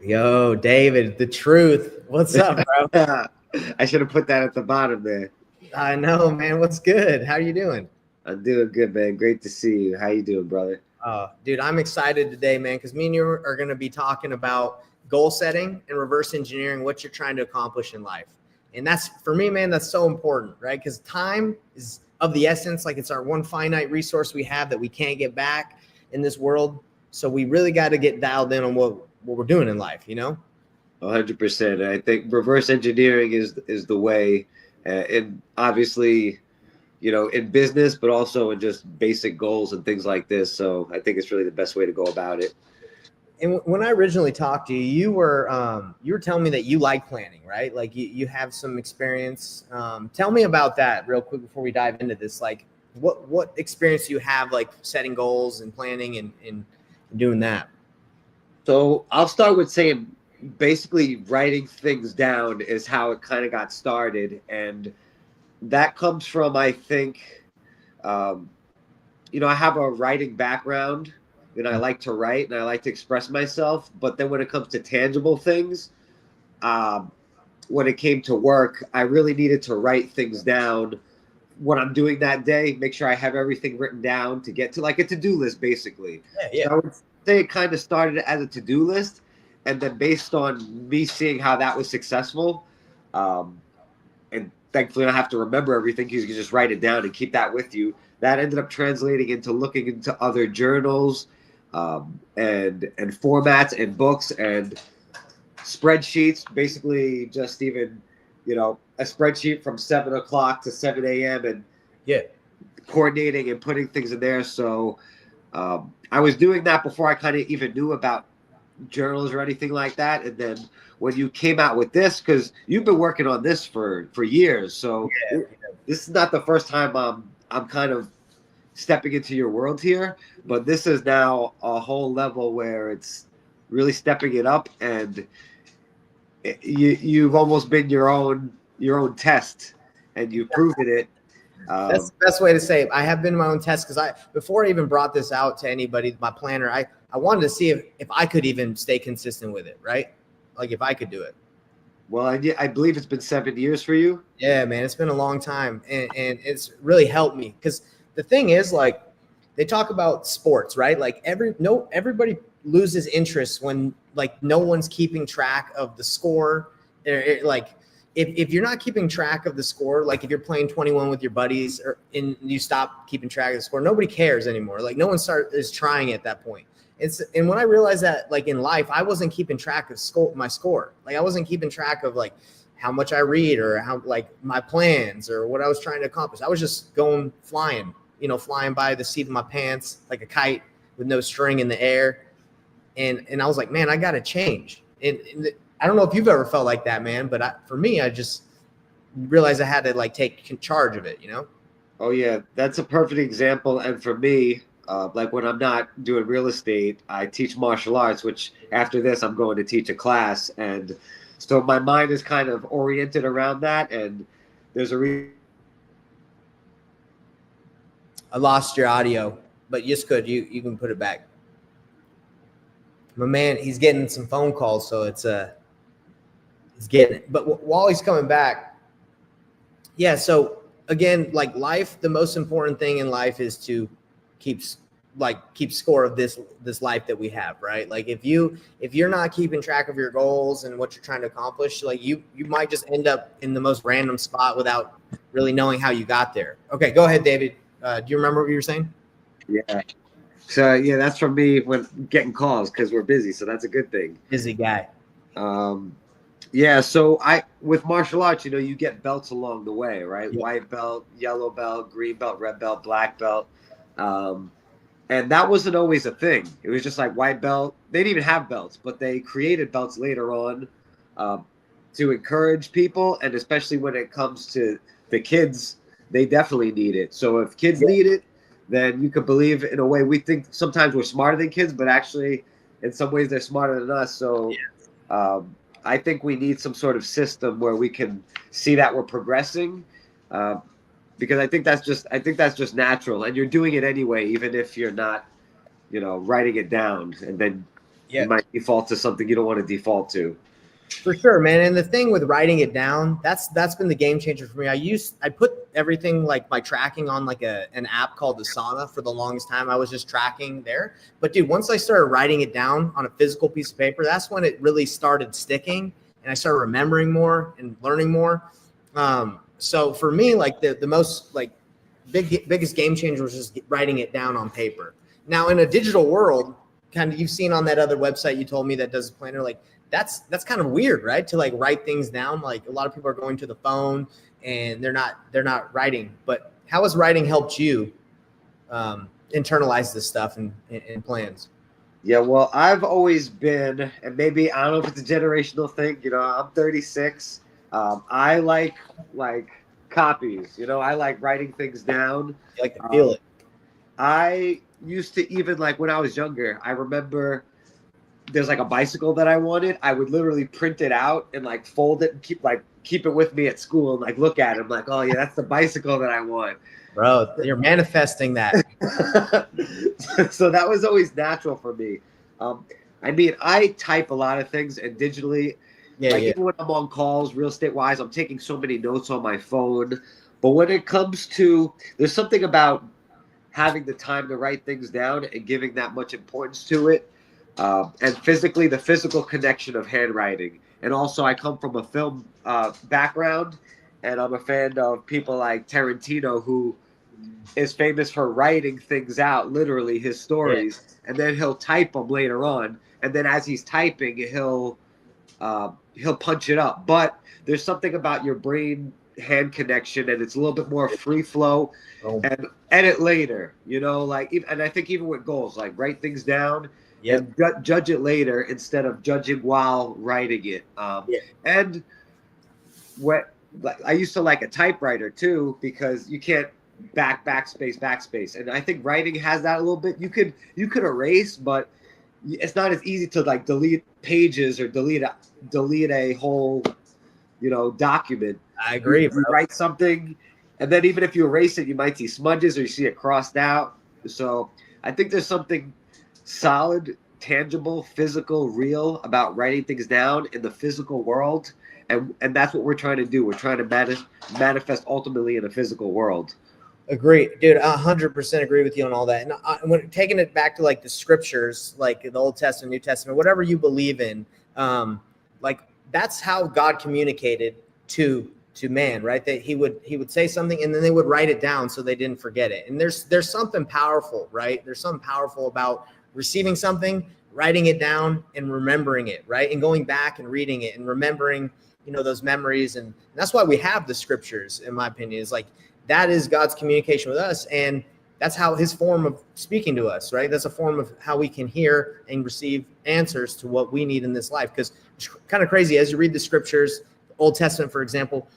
Yo, David, the truth. What's up, bro? I should have put that at the bottom there. I know, man. What's good? How you doing? I'm doing good, man. Great to see you. How you doing, brother? Dude, I'm excited today, man, because me and you are going to be talking about goal setting and reverse engineering what you're trying to accomplish in life. And that's, for me, man, that's so important, right? Because time is of the essence. Like, it's our one finite resource we have that we can't get back in this world. So we really got to get dialed in on what we're doing in life, you know? 100%. I think reverse engineering is the way, and obviously, in business, but also in just basic goals and things like this. So I think it's really the best way to go about it. And when I originally talked to you, you were telling me that you like planning, right? Like you have some experience. Tell me about that real quick before we dive into this. Like what experience do you have like setting goals and planning and doing that? So I'll start with saying basically writing things down is how it kind of got started. And that comes from, I think, um, I have a writing background and I like to write and I like to express myself. But then when it comes to tangible things, um, when it came to work, I really needed to write things down what I'm doing that day, make sure I have everything written down to get to like a to-do list, basically. Yeah. So I would say it kind of started as a to-do list. And then based on me seeing how that was successful, and thankfully I don't have to remember everything because you can just write it down and keep that with you. That ended up translating into looking into other journals, and formats and books and spreadsheets. Basically, just even a spreadsheet from 7 o'clock to 7 a.m. and Yeah. coordinating and putting things in there. So I was doing that before I kind of even knew about journals or anything like that. And then when you came out with this, because you've been working on this for years, so this is not the first time I'm kind of stepping into your world here, but this is now a whole level where it's really stepping it up, and you've almost been your own test, and you've proven it. That's the best way to say it. I have been my own test because before I even brought this out to anybody, my planner, I wanted to see if I could even stay consistent with it, right? Like if I could do it. Well, I believe it's been 7 years for you. Yeah, man, it's been a long time, and it's really helped me because the thing is, like, they talk about sports, right? Like everybody loses interest when like no one's keeping track of the score. Like if you're not keeping track of the score, like if you're playing 21 with your buddies and you stop keeping track of the score, nobody cares anymore. Like no one is trying at that point. And when I realized that, like in life, I wasn't keeping track of my score. Like I wasn't keeping track of like how much I read or how like my plans or what I was trying to accomplish. I was just going flying by the seat of my pants like a kite with no string in the air. And I was like, man, I got to change. And I don't know if you've ever felt like that, man, but for me, I just realized I had to like take charge of it, Oh yeah, that's a perfect example. And for me, like when I'm not doing real estate, I teach martial arts, which after this I'm going to teach a class. And so my mind is kind of oriented around that. And there's a reason. I lost your audio, but just good. You can put it back. My man, he's getting some phone calls, so he's getting it. But while he's coming back, yeah. So again, like life, the most important thing in life is to keep score of this life that we have, right? Like if you're not keeping track of your goals and what you're trying to accomplish, like you might just end up in the most random spot without really knowing how you got there. Okay, go ahead, David. Do you remember what you were saying? Yeah. So yeah, that's from me when getting calls because we're busy. So that's a good thing. Busy guy. Yeah. So with martial arts, you get belts along the way, right? Yeah. White belt, yellow belt, green belt, red belt, black belt. And that wasn't always a thing. It was just like white belt. They didn't even have belts, but they created belts later on to encourage people. And especially when it comes to the kids, they definitely need it. So if kids need it, then you could believe in a way we think sometimes we're smarter than kids, but actually in some ways they're smarter than us. So I think we need some sort of system where we can see that we're progressing. Because I think that's just natural, and you're doing it anyway, even if you're not, writing it down. And then You might default to something you don't want to default to. For sure, man. And the thing with writing it down, that's been the game changer for me. I put everything like my tracking on like an app called Asana for the longest time. I was just tracking there. But dude, once I started writing it down on a physical piece of paper, that's when it really started sticking and I started remembering more and learning more. So for me, like the most like biggest game changer was just writing it down on paper. Now in a digital world, kind of you've seen on that other website you told me that does a planner, like that's kind of weird, right? To like write things down. Like a lot of people are going to the phone and they're not writing. But how has writing helped you internalize this stuff and plans? Yeah, well, I've always been, and maybe I don't know if it's a generational thing. You know, I'm 36. I like copies. You know, I like writing things down. You like to feel it. I used to even like when I was younger. I remember there's like a bicycle that I wanted. I would literally print it out and like fold it and keep it with me at school and like look at it. I'm like, oh yeah, that's the bicycle that I want. Bro, you're manifesting that. So that was always natural for me. I mean, I type a lot of things and digitally. Even when I'm on calls, real estate wise, I'm taking so many notes on my phone. But when it comes to, there's something about having the time to write things down and giving that much importance to it. And physically, the physical connection of handwriting. And also, I come from a film background, and I'm a fan of people like Tarantino, who is famous for writing things out, literally his stories, and then he'll type them later on. And then as he's typing, he'll punch it up. But there's something about your brain hand connection, and it's a little bit more free flow. And edit later, you know, like, and I think even with goals, like write things down. And judge it later instead of judging while writing it. And what I used to like a typewriter too, because you can't backspace. And I think writing has that a little bit. You could erase, but it's not as easy to like delete pages or delete a whole, you know, document. I agree. You write something, and then even if you erase it, you might see smudges or you see it crossed out. So I think there's something solid, tangible, physical, real about writing things down in the physical world, and that's what we're trying to do. We're trying to manifest ultimately in a physical world. Agree, dude. 100% agree with you on all that. And when taking it back to like the scriptures, like the Old Testament, New Testament, whatever you believe in, like that's how God communicated to man, right? That he would say something and then they would write it down so they didn't forget it. And there's something powerful, right? There's something powerful about receiving something, writing it down and remembering it, right? And going back and reading it and remembering, you know, those memories. And that's why we have the scriptures, in my opinion, is like, that is God's communication with us. And that's how his form of speaking to us, right? That's a form of how we can hear and receive answers to what we need in this life. Because it's kind of crazy as you read the scriptures, Old Testament, for example,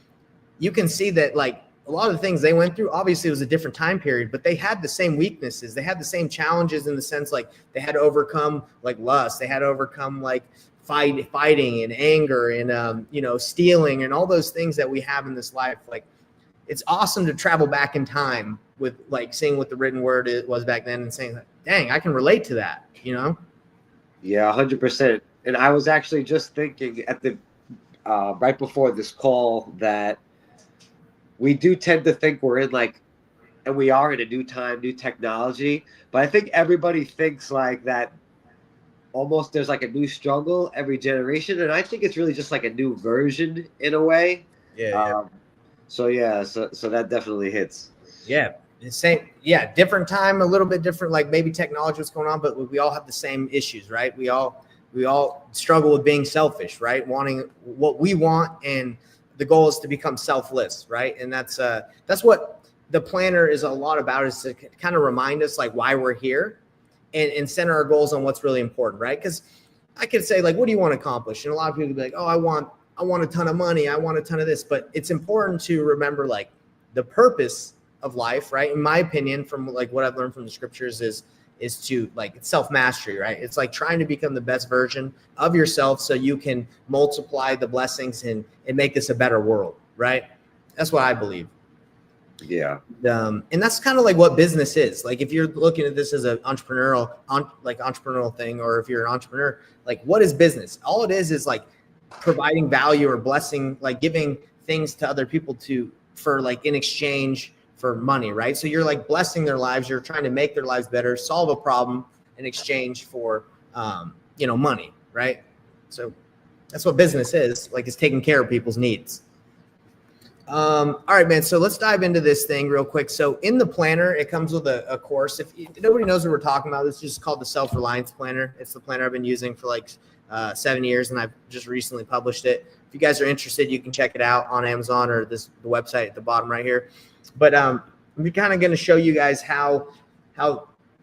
you can see that like a lot of the things they went through, obviously it was a different time period, but they had the same weaknesses. They had the same challenges in the sense, like they had to overcome like lust. They had to overcome like fighting and anger and, you know, stealing and all those things that we have in this life. Like it's awesome to travel back in time with like seeing what the written word was back then and saying, dang, I can relate to that, you know? Yeah, 100%. And I was actually just thinking at the, right before this call that we do tend to think we're in like, and we are in a new time, new technology, but I think everybody thinks like that almost there's like a new struggle every generation. And I think it's really just like a new version in a way. So that definitely hits. Yeah. The same. Yeah. Different time, a little bit different, like maybe technology was going on, but we all have the same issues, right? We all struggle with being selfish, right? Wanting what we want. And the goal is to become selfless, right? And that's what the planner is a lot about, is to kind of remind us like why we're here and center our goals on what's really important, right? Because I could say like, what do you want to accomplish? And a lot of people be like, oh, I want a ton of money. I want a ton of this, but it's important to remember like the purpose of life, right? In my opinion, from like what I've learned from the scriptures is to like, it's self-mastery, right? It's like trying to become the best version of yourself so you can multiply the blessings and make this a better world, right? That's what I believe. Yeah. And that's kind of like what business is. Like if you're looking at this as an entrepreneurial thing, or if you're an entrepreneur, like what is business? All it is like providing value or blessing, like giving things to other people for like in exchange for money, right? So you're like blessing their lives. You're trying to make their lives better, solve a problem in exchange for, money, right? So that's what business is. Like it's taking care of people's needs. All right, man. So let's dive into this thing real quick. So in the planner, it comes with a course. If nobody knows what we're talking about, it's just called the Self-Reliance Planner. It's the planner I've been using for like 7 years, and I've just recently published it. If you guys are interested, you can check it out on Amazon or the website at the bottom right here. But I'm kind of going to show you guys how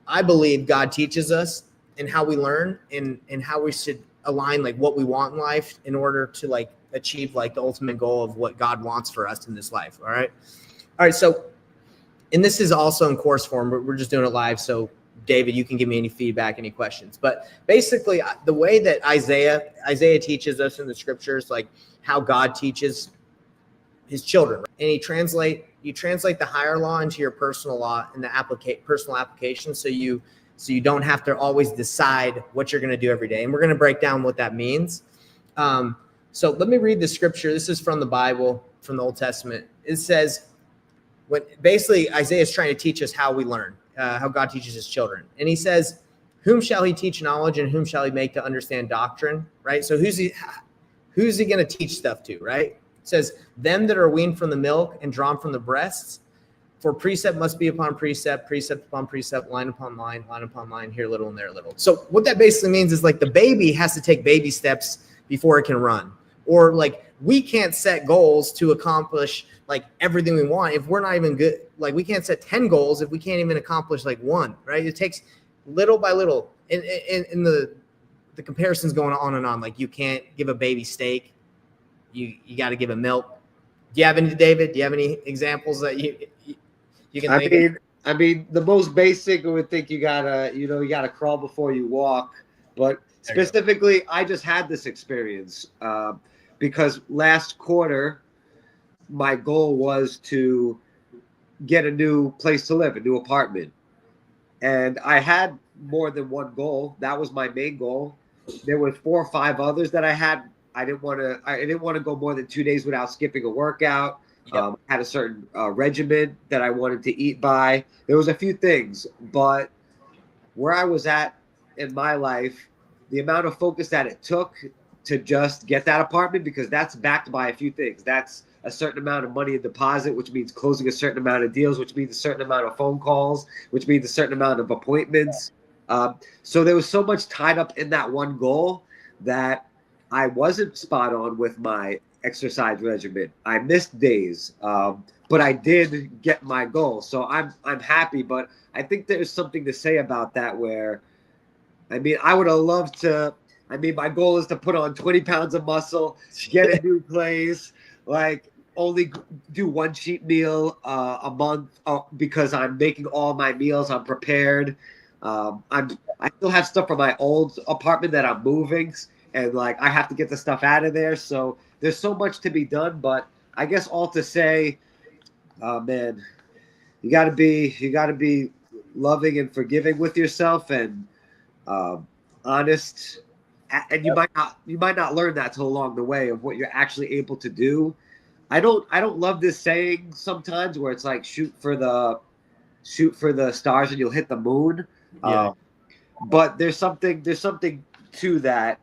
I believe God teaches us and how we learn and how we should align like what we want in life in order to like achieve like the ultimate goal of what God wants for us in this life. All right. So, and this is also in course form, but we're just doing it live. So David, you can give me any feedback, any questions, but basically the way that Isaiah teaches us in the scriptures, like how God teaches his children, right? And you translate the higher law into your personal law and the personal application. So you don't have to always decide what you're going to do every day. And we're going to break down what that means. So let me read the scripture. This is from the Bible, from the Old Testament. It says, when basically Isaiah is trying to teach us how we learn, how God teaches his children. And he says, whom shall he teach knowledge and whom shall he make to understand doctrine? Right. So who's he going to teach stuff to? Right. It says, them that are weaned from the milk and drawn from the breasts, for precept must be upon precept, precept upon precept, line upon line, line upon line, here little and there little. So what that basically means is like the baby has to take baby steps before it can run. Or like we can't set goals to accomplish like everything we want if we're not even good. Like we can't set 10 goals if we can't even accomplish like one, right? It takes little by little. And the comparison's going on and on. Like you can't give a baby steak. You got to give it milk. Do you have any, David? Do you have any examples that you can think of? I mean, the most basic, I would think you gotta crawl before you walk. But specifically, I just had this experience because last quarter, my goal was to get a new place to live, a new apartment. And I had more than one goal. That was my main goal. There were 4 or 5 others that I had. I didn't want to go more than 2 days without skipping a workout. Yep. Had a certain regimen that I wanted to eat by. There was a few things, but where I was at in my life, the amount of focus that it took to just get that apartment, because that's backed by a few things. That's a certain amount of money in deposit, which means closing a certain amount of deals, which means a certain amount of phone calls, which means a certain amount of appointments. So there was so much tied up in that one goal that I wasn't spot on with my exercise regimen. I missed days, but I did get my goal. So I'm happy, but I think there's something to say about that where, I mean, I would have loved to, my goal is to put on 20 pounds of muscle, get a new place, like only do one cheat meal a month because I'm making all my meals. I'm prepared. I still have stuff from my old apartment that I'm moving, and like I have to get the stuff out of there. So there's so much to be done. But I guess all to say, man, you got to be loving and forgiving with yourself and honest. And you might not learn that till along the way of what you're actually able to do. I don't love this saying sometimes where it's like shoot for the stars and you'll hit the moon. Yeah. But there's something to that.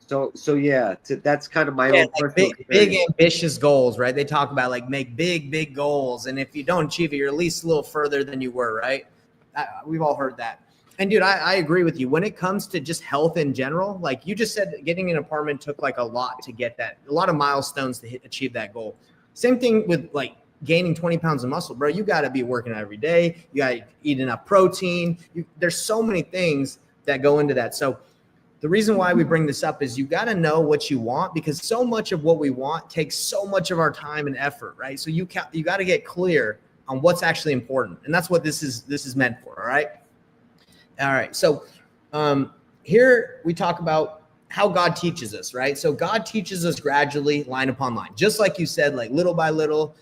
So yeah, that's kind of my own personal big ambitious goals, right? They talk about like make big goals, and if you don't achieve it, you're at least a little further than you were, right? We've all heard that. And dude, I agree with you. When it comes to just health in general, like you just said, getting an apartment took like a lot to get that, a lot of milestones to achieve that goal. Same thing with like gaining 20 pounds of muscle, bro. You got to be working out every day. You got to eat enough protein. There's so many things that go into that. So the reason why we bring this up is you got to know what you want, because so much of what we want takes so much of our time and effort, right? So you got to get clear on what's actually important. And that's what this is meant for. All right. So here we talk about how God teaches us, right? So God teaches us gradually, line upon line, just like you said, like little by little.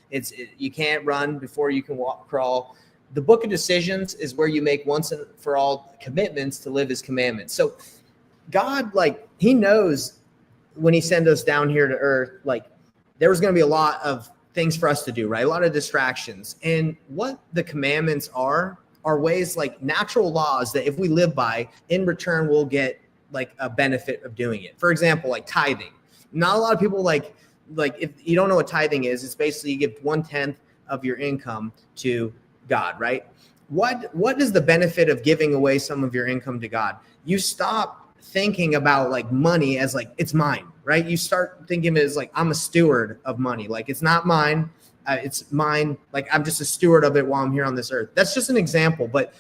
You can't run before you can walk, crawl. The book of decisions is where you make once and for all commitments to live his commandments. So God, like, he knows when he sent us down here to earth, like there was going to be a lot of things for us to do, right? A lot of distractions. And what the commandments are ways, like natural laws that if we live by, in return, we'll get like a benefit of doing it. For example, like tithing. Not a lot of people like if you don't know what tithing is, it's basically you give 1/10 of your income to God, right? What is the benefit of giving away some of your income to God? You stop thinking about like money as like it's mine, right? You start thinking of it as like I'm a steward of money. Like it's not mine, it's mine. Like I'm just a steward of it while I'm here on this earth. That's just an example, but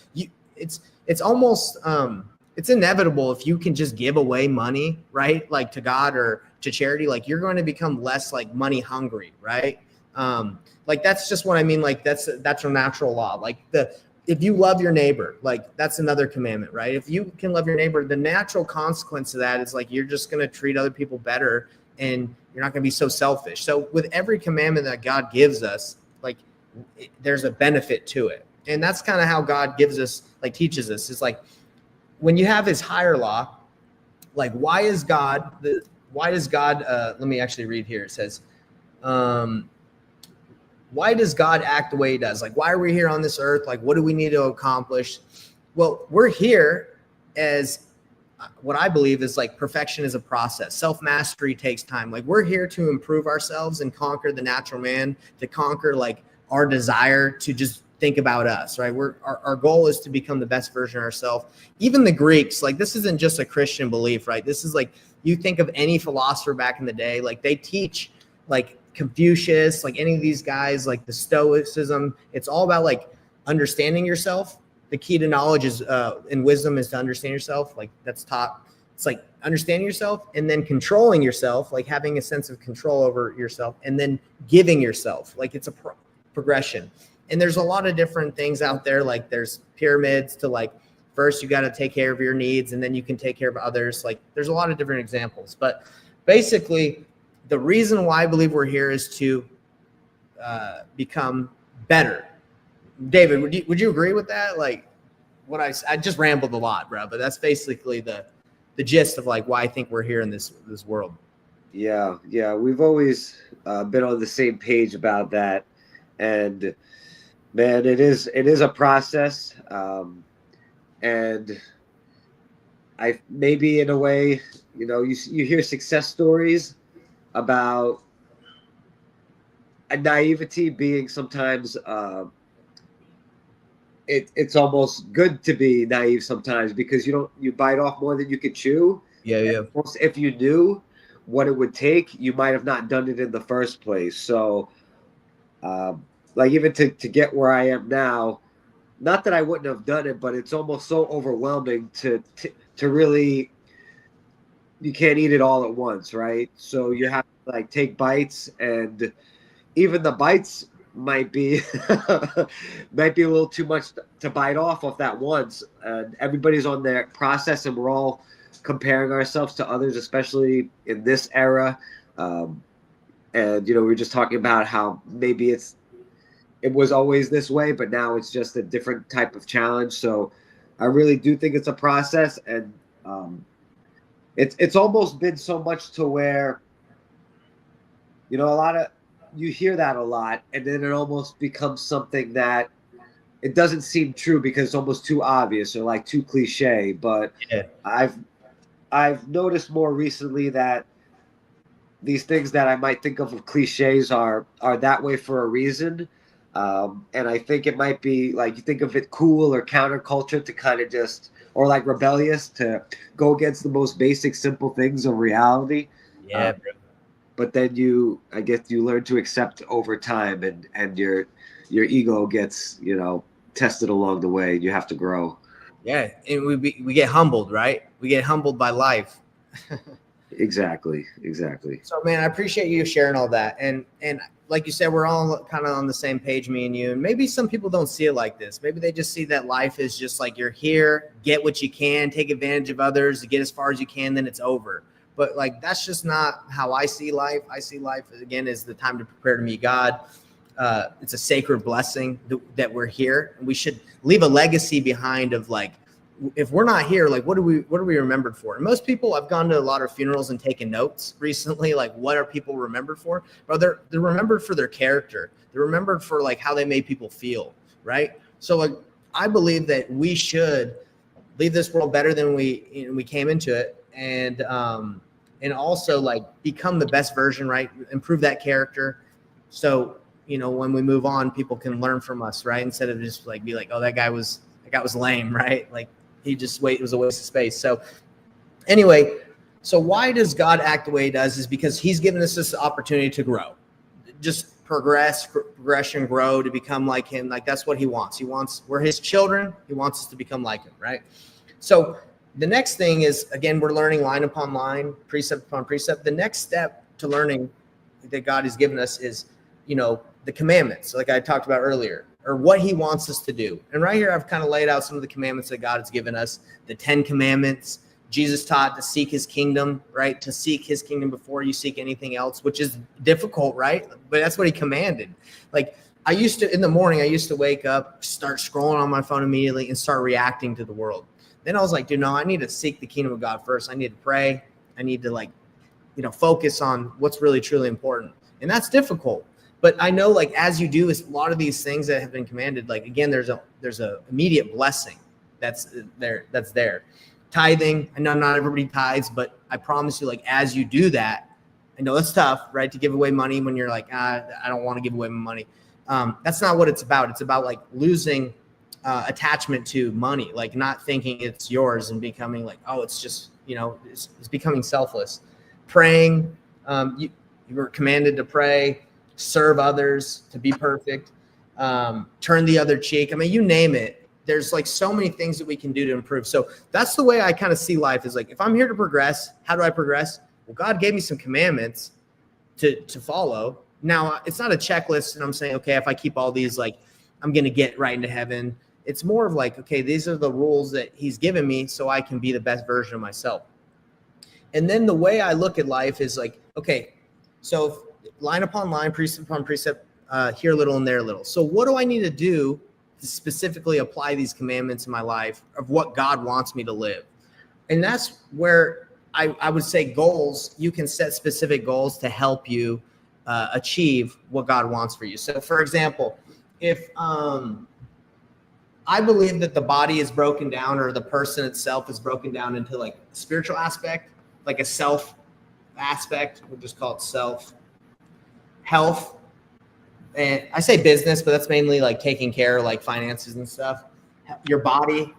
it's almost it's inevitable if you can just give away money, right? Like to God or to charity, like you're going to become less like money hungry, right? Like that's just what I mean. Like that's a natural law. Like if you love your neighbor, like that's another commandment, right? If you can love your neighbor, the natural consequence of that is like you're just going to treat other people better and you're not going to be so selfish. So with every commandment that God gives us, like there's a benefit to it. And that's kind of how God gives us, like teaches us. It's like when you have his higher law, like why does God, let me actually read here. It says, why does God act the way he does? Like, why are we here on this earth? Like, what do we need to accomplish? Well, we're here as what I believe is like perfection is a process. Self-mastery takes time. Like we're here to improve ourselves and conquer the natural man, to conquer like our desire to just think about us, right? Our goal is to become the best version of ourselves. Even the Greeks, like this isn't just a Christian belief, right? This is like, you think of any philosopher back in the day, like they teach like Confucius, like any of these guys, like the Stoicism, it's all about like understanding yourself. The key to knowledge is and wisdom is to understand yourself. Like that's taught. It's like understanding yourself and then controlling yourself, like having a sense of control over yourself, and then giving yourself. Like it's a progression. And there's a lot of different things out there. Like there's pyramids to like, first you got to take care of your needs and then you can take care of others. Like there's a lot of different examples, but basically the reason why I believe we're here is to become better. David, would you agree with that? Like what I just rambled a lot, bro, but that's basically the gist of like why I think we're here in this world. Yeah. We've always been on the same page about that. And man, it is a process. And I maybe in a way, you know, you hear success stories about a naivety being sometimes it's almost good to be naive sometimes because you bite off more than you could chew. Yeah. If you knew what it would take, you might have not done it in the first place. So like even to get where I am now, not that I wouldn't have done it, but it's almost so overwhelming to really, you can't eat it all at once, right? So you have to like take bites, and even the bites might be might be a little too much to bite off that once. And everybody's on their process, and we're all comparing ourselves to others, especially in this era. And you know, we were just talking about how maybe it was always this way, but now it's just a different type of challenge. So I really do think it's a process, and it's almost been so much to where, you know, you hear that a lot, and then it almost becomes something that it doesn't seem true because it's almost too obvious or like too cliche. But yeah. I've noticed more recently that these things that I might think of cliches are that way for a reason. And I think it might be like, you think of it cool or counterculture to kind of just, or like rebellious to go against the most basic, simple things of reality. Yeah. But then I guess you learn to accept over time, and your ego gets, you know, tested along the way. You have to grow. Yeah. And we get humbled, right? We get humbled by life. Exactly. So, man, I appreciate you sharing all that. And like you said, we're all kind of on the same page, me and you. And maybe some people don't see it like this. Maybe they just see that life is just like you're here, get what you can, take advantage of others, get as far as you can, then it's over, But like, that's just not how I see life. I see life again as the time to prepare to meet God. It's a sacred blessing that we're here, and we should leave a legacy behind of like, if we're not here, like what are we remembered for? And most people, I've gone to a lot of funerals and taken notes recently, like what are people remembered for? But they're remembered for their character. They're remembered for like how they made people feel, right? So like, I believe that we should leave this world better than we came into it, and also like become the best version, right? Improve that character. So, when we move on, people can learn from us, right? Instead of just like be like, oh, that guy was lame, right? Like it was a waste of space. So anyway, so why does God act the way he does is because he's given us this opportunity to grow, just progression, grow, to become like him. Like that's what he wants. We're his children. He wants us to become like him, right? So the next thing is, again, we're learning line upon line, precept upon precept. The next step to learning that God has given us is, the commandments, like I talked about earlier, or what he wants us to do. And right here, I've kind of laid out some of the commandments that God has given us, the 10 commandments. Jesus taught to seek his kingdom, right? To seek his kingdom before you seek anything else, which is difficult, right? But that's what he commanded. Like in the morning, I used to wake up, start scrolling on my phone immediately and start reacting to the world. Then I was like, dude, no, I need to seek the kingdom of God first. I need to pray. I need to focus on what's really, truly important. And that's difficult. But I know, like, as you do, is a lot of these things that have been commanded, like, again, there's a immediate blessing that's there. Tithing, I know not everybody tithes, but I promise you, like, as you do that, I know it's tough, right, to give away money when you're like, I don't want to give away my money. That's not what it's about. It's about, like, losing attachment to money, like not thinking it's yours and becoming like, oh, it's just, it's becoming selfless. Praying, you were commanded to pray, serve others, to be perfect, turn the other cheek. I mean, you name it. There's like so many things that we can do to improve. So that's the way I kind of see life, is like, if I'm here to progress, how do I progress? Well, God gave me some commandments to follow. Now, it's not a checklist and I'm saying, okay, if I keep all these, like, I'm going to get right into heaven. It's more of like, okay, these are the rules that he's given me so I can be the best version of myself. And then the way I look at life is like, okay, so line upon line, precept upon precept, here a little and there a little. So what do I need to do to specifically apply these commandments in my life of what God wants me to live? And that's where I would say goals, you can set specific goals to help you achieve what God wants for you. So for example, if I believe that the body is broken down, or the person itself is broken down into like spiritual aspect, like a self aspect, we'll just call it self, health, and I say business, but that's mainly like taking care, like finances and stuff. Your body,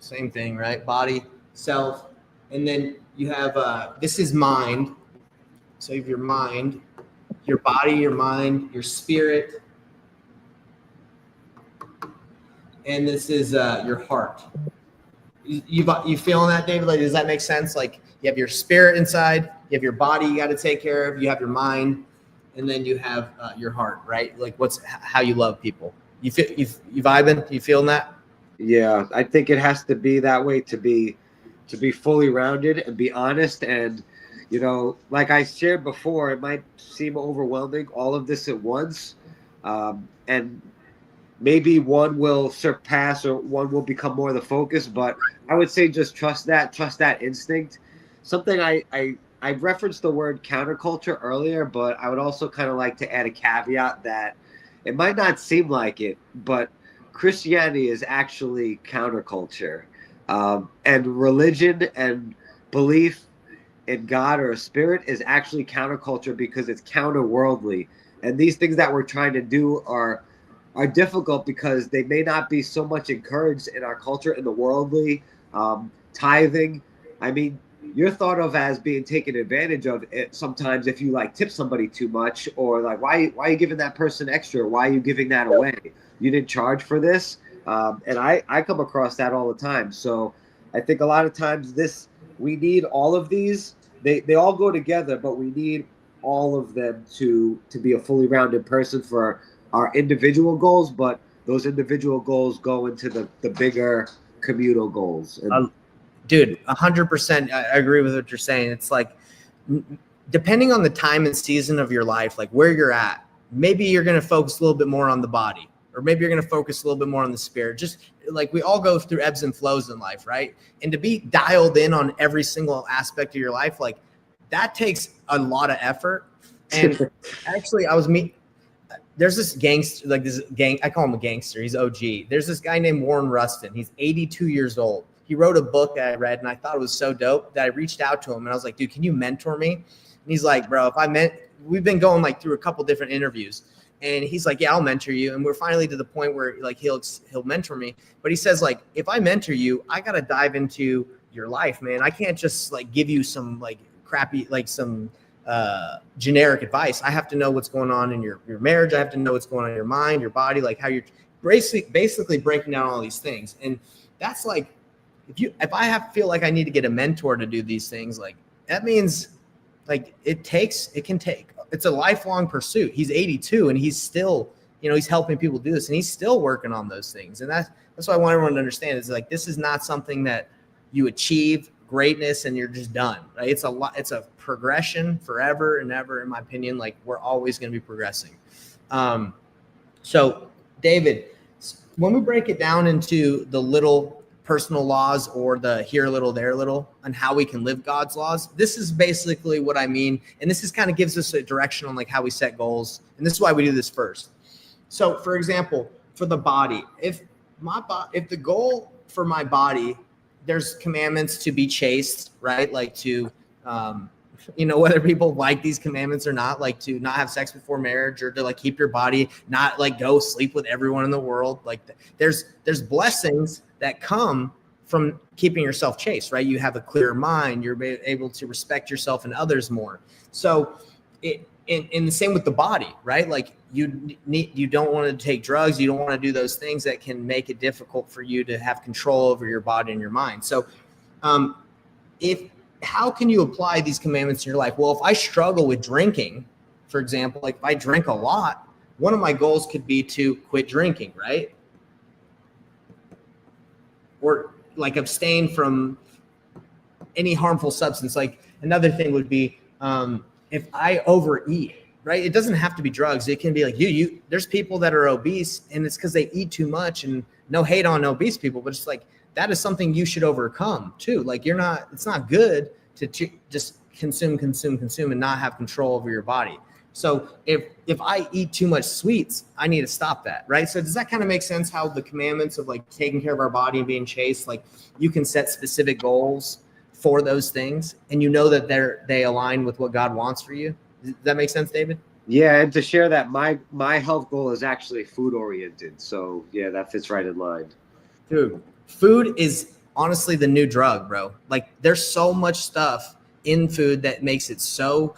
same thing, right? Body, self, and then you have this is mind. So you have your mind, your body, your mind, your spirit, and this is your heart. You feeling that, David? Like, does that make sense? Like, you have your spirit inside, you have your body you got to take care of, you have your mind, and then you have your heart, right? Like, how you love people. You vibing? You feeling that? Yeah, I think it has to be that way to be fully rounded and be honest. And like I shared before, it might seem overwhelming, all of this at once, and maybe one will surpass or one will become more the focus, but I would say just trust that instinct. Something I referenced the word counterculture earlier, but I would also kind of like to add a caveat that it might not seem like it, but Christianity is actually counterculture. And religion and belief in God or a spirit is actually counterculture because it's counterworldly. And these things that we're trying to do are difficult because they may not be so much encouraged in our culture, in the worldly. Tithing, I mean, you're thought of as being taken advantage of it sometimes if you like tip somebody too much, or like, why are you giving that person extra? Why are you giving that away? You didn't charge for this. And I come across that all the time. So I think a lot of times we need all of these. They all go together, but we need all of them to be a fully rounded person for our individual goals, but those individual goals go into the bigger communal goals. And dude, 100%. I agree with what you're saying. It's like, depending on the time and season of your life, like where you're at, maybe you're going to focus a little bit more on the body, or maybe you're going to focus a little bit more on the spirit. Just like we all go through ebbs and flows in life, right? And to be dialed in on every single aspect of your life, like that takes a lot of effort. And actually, there's this gangster, like this gang, I call him a gangster. He's OG. There's this guy named Warren Rustin. He's 82 years old. He wrote a book that I read, and I thought it was so dope that I reached out to him, and I was like, dude, can you mentor me? And he's like, bro, we've been going like through a couple different interviews, and he's like, yeah, I'll mentor you. And we're finally to the point where like he'll mentor me. But he says, like, if I mentor you, I got to dive into your life, man. I can't just like give you some like crappy, like some generic advice. I have to know what's going on in your marriage. I have to know what's going on in your mind, your body, like how you're basically breaking down all these things. And that's like, if I feel like I need to get a mentor to do these things, like that means like it's a lifelong pursuit. He's 82 and he's still, he's helping people do this, and he's still working on those things. And that's what I want everyone to understand, is like, this is not something that you achieve greatness and you're just done, right? It's a progression forever and ever, in my opinion. Like, we're always going to be progressing. So David, when we break it down into the little personal laws, or the here a little, there a little, and how we can live God's laws, this is basically what I mean. And this is kind of gives us a direction on like how we set goals. And this is why we do this first. So for example, for the body, if the goal for my body, there's commandments to be chaste, right? Like to, whether people like these commandments or not, like to not have sex before marriage, or to like keep your body, not like go sleep with everyone in the world. Like there's blessings that come from keeping yourself chaste, right? You have a clearer mind. You're able to respect yourself and others more. So in the same with the body, right? Like you don't want to take drugs. You don't want to do those things that can make it difficult for you to have control over your body and your mind. So how can you apply these commandments in your life? Well, if I struggle with drinking, for example, like if I drink a lot, one of my goals could be to quit drinking, right? Or like abstain from any harmful substance. Like another thing would be if I overeat, right? It doesn't have to be drugs. It can be like there's people that are obese, and it's because they eat too much. And no hate on obese people, but it's like, that is something you should overcome too. Like it's not good to just consume and not have control over your body. So if I eat too much sweets, I need to stop that, right? So does that kind of make sense, how the commandments of like taking care of our body and being chaste, like you can set specific goals for those things, and that they align with what God wants for you? Does that make sense, David? Yeah, and to share that my health goal is actually food oriented. So yeah, that fits right in line. Dude, food is honestly the new drug, bro. Like there's so much stuff in food that makes it so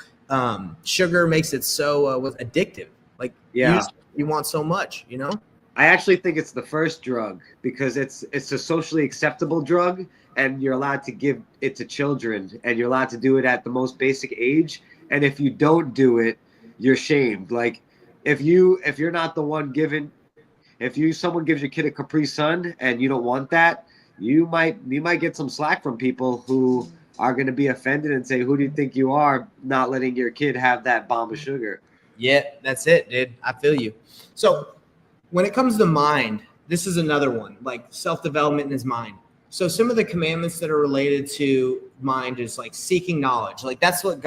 sugar makes it so addictive. Like you want so much, I actually think it's the first drug, because it's a socially acceptable drug, and you're allowed to give it to children, and you're allowed to do it at the most basic age. And if you don't do it, you're shamed. Like if you're not the one giving, someone gives your kid a Capri Sun and you don't want that, you might get some slack from people who are going to be offended and say, who do you think you are, not letting your kid have that bomb of sugar? Yeah, that's it, dude. I feel you. So when it comes to mind, this is another one, like self-development in his mind. So some of the commandments that are related to mind is like seeking knowledge. Like that's what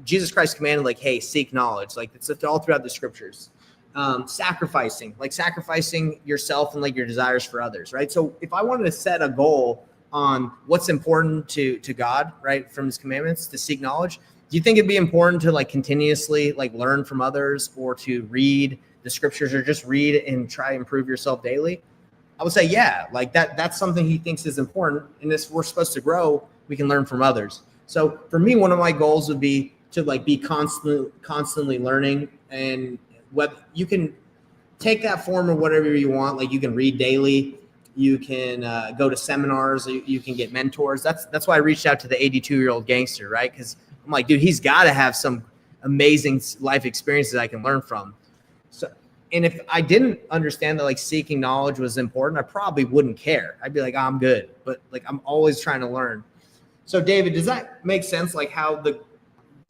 Jesus Christ commanded, like, hey, seek knowledge. Like it's all throughout the scriptures. Sacrificing yourself and like your desires for others, right? So if I wanted to set a goal on what's important to God, right, from his commandments, to seek knowledge, do you think it'd be important to like continuously like learn from others, or to read the scriptures, or just read and try to improve yourself daily? I would say, yeah, like that's something he thinks is important. And if we're supposed to grow, we can learn from others. So for me, one of my goals would be to like be constantly learning. And what you can take that form of whatever you want. Like you can read daily, you can go to seminars, you can get mentors. That's why I reached out to the 82-year-old gangster, right? Because I'm like, dude, he's got to have some amazing life experiences I can learn from. And if I didn't understand that like seeking knowledge was important, I probably wouldn't care. I'd be like, oh, I'm good. But like, I'm always trying to learn. So David, does that make sense? Like how the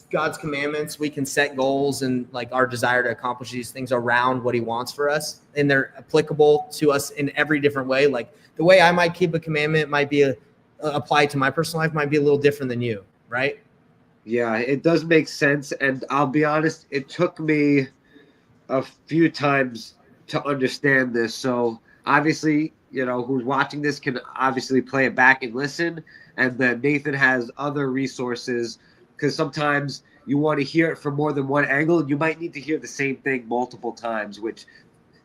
God's commandments, we can set goals and like our desire to accomplish these things around what he wants for us. And they're applicable to us in every different way. Like the way I might keep a commandment might be applied to my personal life might be a little different than you, right? Yeah, it does make sense. And I'll be honest, it took me a few times to understand this. So obviously, who's watching this can obviously play it back and listen. And then Nathan has other resources because sometimes you want to hear it from more than one angle. And you might need to hear the same thing multiple times, which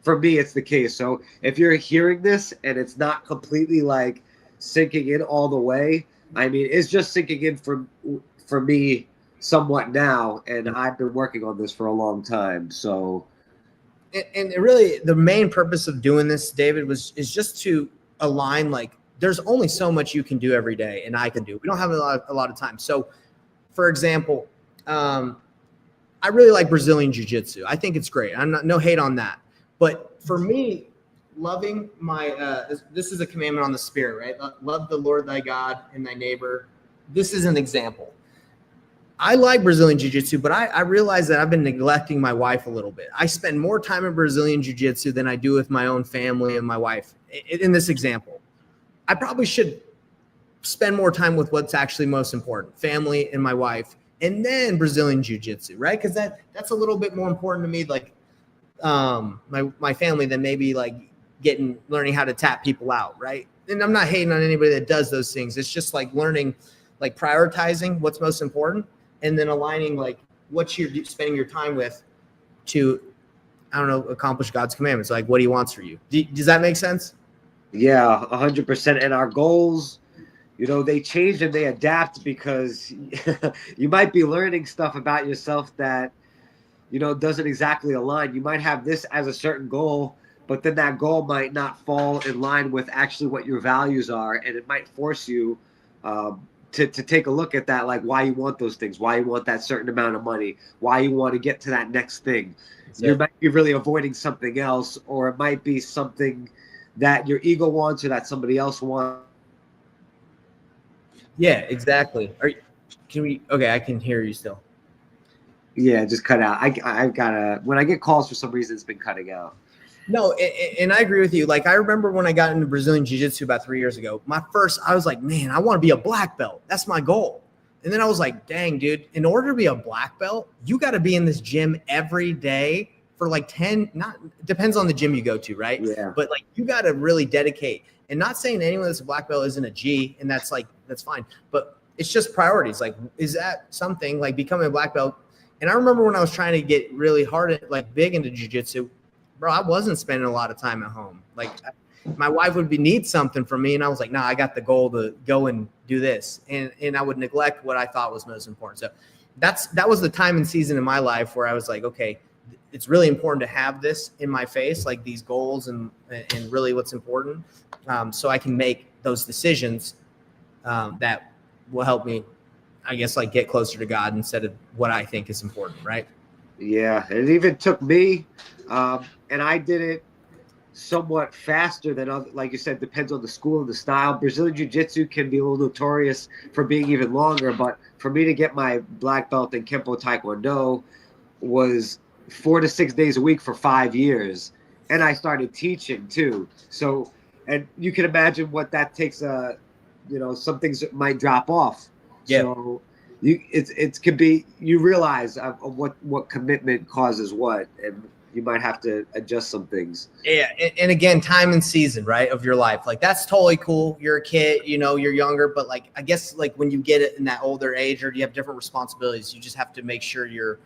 for me, it's the case. So if you're hearing this and it's not completely like sinking in all the way, I mean, it's just sinking in for me somewhat now. And I've been working on this for a long time. So. And really, the main purpose of doing this, David, is just to align. Like, there's only so much you can do every day, and I can do. We don't have a lot of time. So, for example, I really like Brazilian Jiu-Jitsu. I think it's great. I'm not no hate on that. But for me, loving my this is a commandment on the spirit, right? Love the Lord thy God and thy neighbor. This is an example. I like Brazilian Jiu-Jitsu, but I realize that I've been neglecting my wife a little bit. I spend more time in Brazilian Jiu-Jitsu than I do with my own family and my wife. In this example, I probably should spend more time with what's actually most important, family and my wife, and then Brazilian Jiu-Jitsu, right? Because that's a little bit more important to me, like my family, than maybe like learning how to tap people out, right? And I'm not hating on anybody that does those things. It's just like learning, like prioritizing what's most important, and then aligning like what you're spending your time with to, I don't know, accomplish God's commandments, like what he wants for you. Does that make sense? Yeah, 100%. And our goals, they change and they adapt because you might be learning stuff about yourself that, doesn't exactly align. You might have this as a certain goal, but then that goal might not fall in line with actually what your values are. And it might force you to take a look at that, like why you want those things, why you want that certain amount of money, why you want to get to that next thing. You might be really avoiding something else, or it might be something that your ego wants or that somebody else wants. Yeah, exactly. Okay, I can hear you still. Yeah, just cut out. I've gotta, when I get calls for some reason, it's been cutting out. No, and I agree with you. Like, I remember when I got into Brazilian Jiu-Jitsu about 3 years ago, I was like, man, I want to be a black belt. That's my goal. And then I was like, dang, dude, in order to be a black belt, you got to be in this gym every day for like 10, depends on the gym you go to, right? Yeah. But like, you got to really dedicate. And not saying anyone that's a black belt isn't a G, and that's fine. But it's just priorities. Like, is that something like becoming a black belt? And I remember when I was trying to get really hard like big into jiu-jitsu, bro, I wasn't spending a lot of time at home. Like, my wife would need something from me, and I was like, nah, I got the goal to go and do this. And I would neglect what I thought was most important. So that was the time and season in my life where I was like, okay, it's really important to have this in my face, like these goals and really what's important, so I can make those decisions that will help me, I guess, like get closer to God instead of what I think is important, right? Yeah, it even took me, and I did it somewhat faster than other, like you said, depends on the school and the style. Brazilian Jiu-Jitsu can be a little notorious for being even longer, but for me to get my black belt in Kempo Taekwondo was 4 to 6 days a week for 5 years, and I started teaching too. So, and you can imagine what that takes. Some things might drop off. Yeah. So it could be, you realize what commitment causes what, and you might have to adjust some things. Yeah, and again, time and season, right, of your life. Like, that's totally cool. You're a kid, you're younger, but like, I guess like when you get it in that older age, or you have different responsibilities, you just have to make sure you're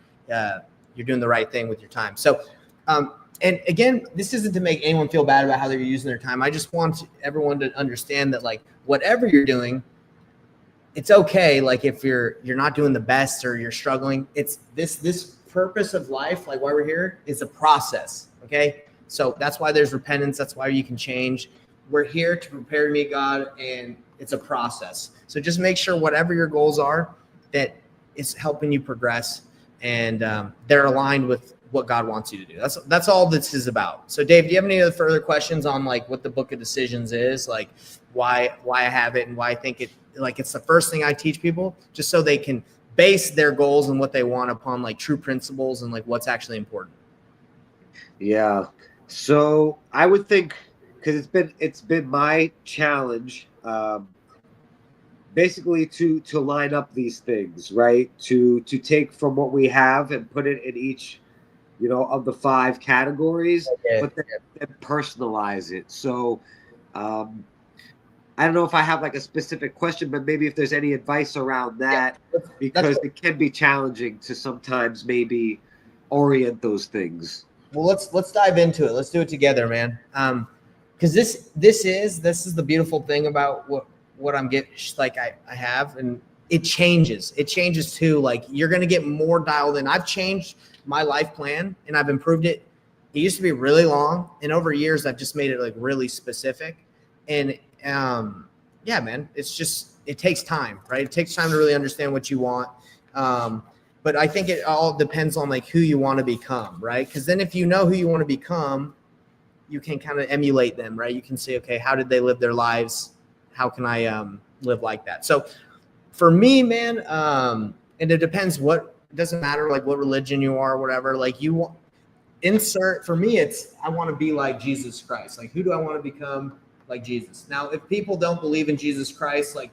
doing the right thing with your time. So, and again, this isn't to make anyone feel bad about how they're using their time. I just want everyone to understand that like whatever you're doing, it's okay. Like, if you're not doing the best or you're struggling, it's this purpose of life, like why we're here, is a process. Okay. So that's why there's repentance. That's why you can change. We're here to prepare to meet God, and it's a process. So just make sure whatever your goals are, that it's helping you progress, and they're aligned with what God wants you to do. That's all this is about. So Dave, do you have any other further questions on like what the Book of Decisions is, like why I have it and why I think it's the first thing I teach people, just so they can base their goals and what they want upon like true principles and like what's actually important? Yeah. So I would think, because it's been my challenge, basically to line up these things, right? To take from what we have and put it in each, of the 5 categories, Yeah. but then personalize it. So I don't know if I have like a specific question, but maybe if there's any advice around that, because it can be challenging to sometimes maybe orient those things. Well, let's dive into it. Let's do it together, man. Because this is the beautiful thing about what I'm getting, like I have, and it changes. It changes too. Like you're gonna get more dialed in. I've changed my life plan and I've improved it. It used to be really long, and over years I've just made it like really specific. And yeah, man, it takes time, right? It takes time to really understand what you want. But I think it all depends on like who you want to become, right? Because then if you know who you want to become, you can kind of emulate them, right? You can say, okay, how did they live their lives? How can I live like that? So for me, man, and it depends it doesn't matter like what religion you are or whatever, like for me, I want to be like Jesus Christ. Like, who do I want to become like Jesus? Now, if people don't believe in Jesus Christ, like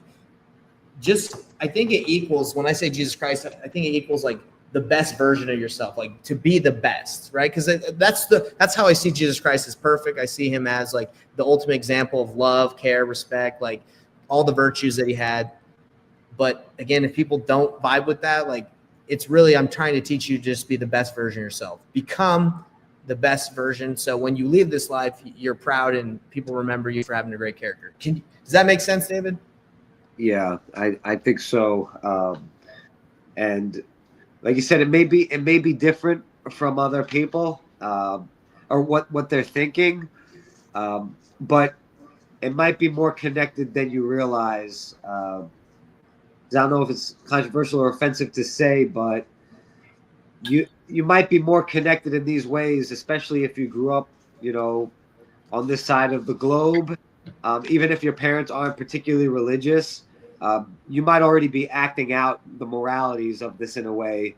I think it equals, when I say Jesus Christ, I think it equals like the best version of yourself, like to be the best, right? Because that's how I see Jesus Christ as perfect. I see him as like the ultimate example of love, care, respect, like all the virtues that he had. But again, if people don't vibe with that, like I'm trying to teach you to just be the best version of yourself. Become the best version. So when you leave this life, you're proud and people remember you for having a great character. Does that make sense, David? Yeah, I think so. And like you said, it may be different from other people, or what they're thinking, but it might be more connected than you realize. I don't know if it's controversial or offensive to say, but you might be more connected in these ways, especially if you grew up, on this side of the globe. Even if your parents aren't particularly religious, you might already be acting out the moralities of this in a way.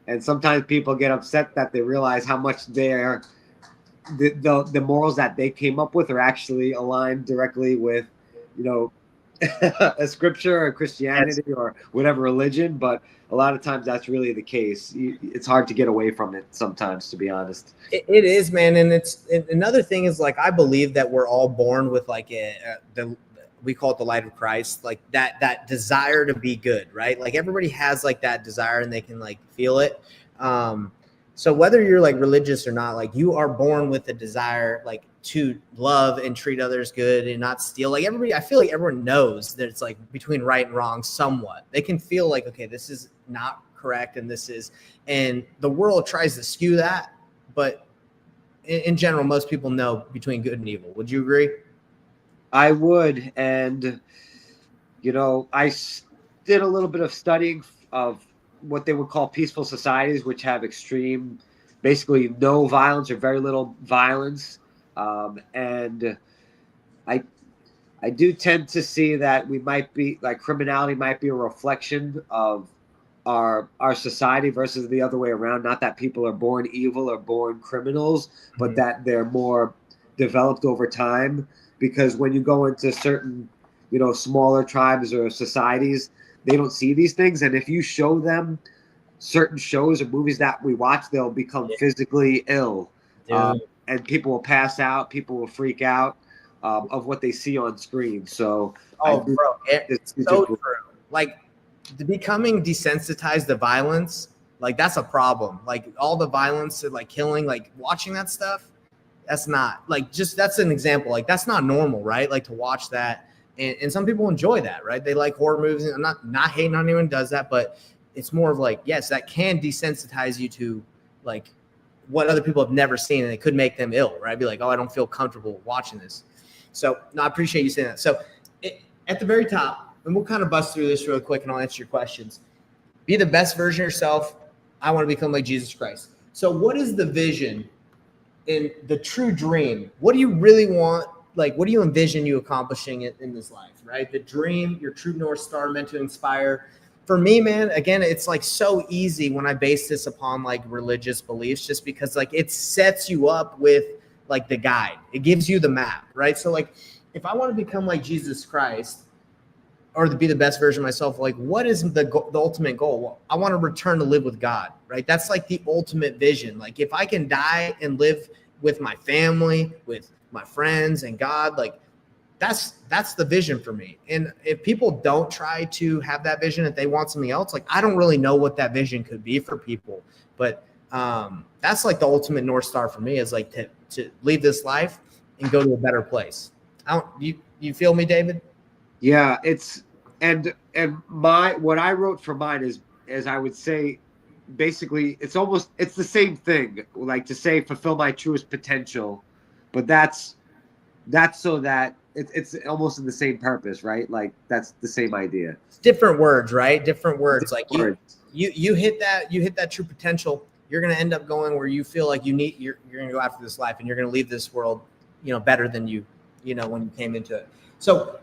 And sometimes people get upset that they realize how much the morals that they came up with are actually aligned directly with, a scripture or Christianity or whatever religion. But a lot of times that's really the case. It's hard to get away from it sometimes, to be honest. It is, man. And another thing is like, I believe that we're all born with like we call it the light of Christ, like that desire to be good, right? Like everybody has like that desire and they can like feel it. So whether you're like religious or not, like you are born with a desire like to love and treat others good and not steal. Like I feel like everyone knows that it's like between right and wrong somewhat. They can feel like, okay, this is not correct and the world tries to skew that. But in general, most people know between good and evil. Would you agree? I would. And, I did a little bit of studying of what they would call peaceful societies, which have basically no violence or very little violence. And I do tend to see that we might be like criminality might be a reflection of our society versus the other way around. Not that people are born evil or born criminals, but that they're more developed over time. Because when you go into certain, smaller tribes or societies, they don't see these things. And if you show them certain shows or movies that we watch, they'll become physically ill. And people will pass out. People will freak out of what they see on screen. So, it's so true. Like, becoming desensitized to violence, like that's a problem. Like all the violence and like killing, like watching that stuff, that's not like that's an example. Like that's not normal, right? Like to watch that. And some people enjoy that, right? They like horror movies. I'm not hating on anyone who does that, but it's more of like, yes, that can desensitize you to like what other people have never seen, and it could make them ill, right? Be like, oh, I don't feel comfortable watching this. So no, I appreciate you saying that. So at the very top, and we'll kind of bust through this real quick and I'll answer your questions. Be the best version of yourself. I want to become like Jesus Christ. So what is the vision and the true dream? What do you really want? Like, what do you envision you accomplishing in this life, right? The dream, your true North Star, meant to inspire. For me, man, again, it's like so easy when I base this upon like religious beliefs, just because like it sets you up with like the guide. It gives you the map, right? So like if I want to become like Jesus Christ, or to be the best version of myself, like what is the ultimate goal? Well, I want to return to live with God, right? That's like the ultimate vision. Like if I can die and live with my family, with my friends and God, like that's the vision for me. And if people don't try to have that vision, if they want something else, like I don't really know what that vision could be for people, but that's like the ultimate North Star for me, is like to leave this life and go to a better place. You feel me, David? Yeah, it's and my what I wrote for mine is I would say basically it's the same thing, like to say fulfill my truest potential, but that's so that it's almost in the same purpose, right? Like that's the same idea. It's different words, right? Different words. Different Like words. you hit that true potential, you're going to end up going where you feel like you're going to go after this life, and you're going to leave this world, better than when you came into it. So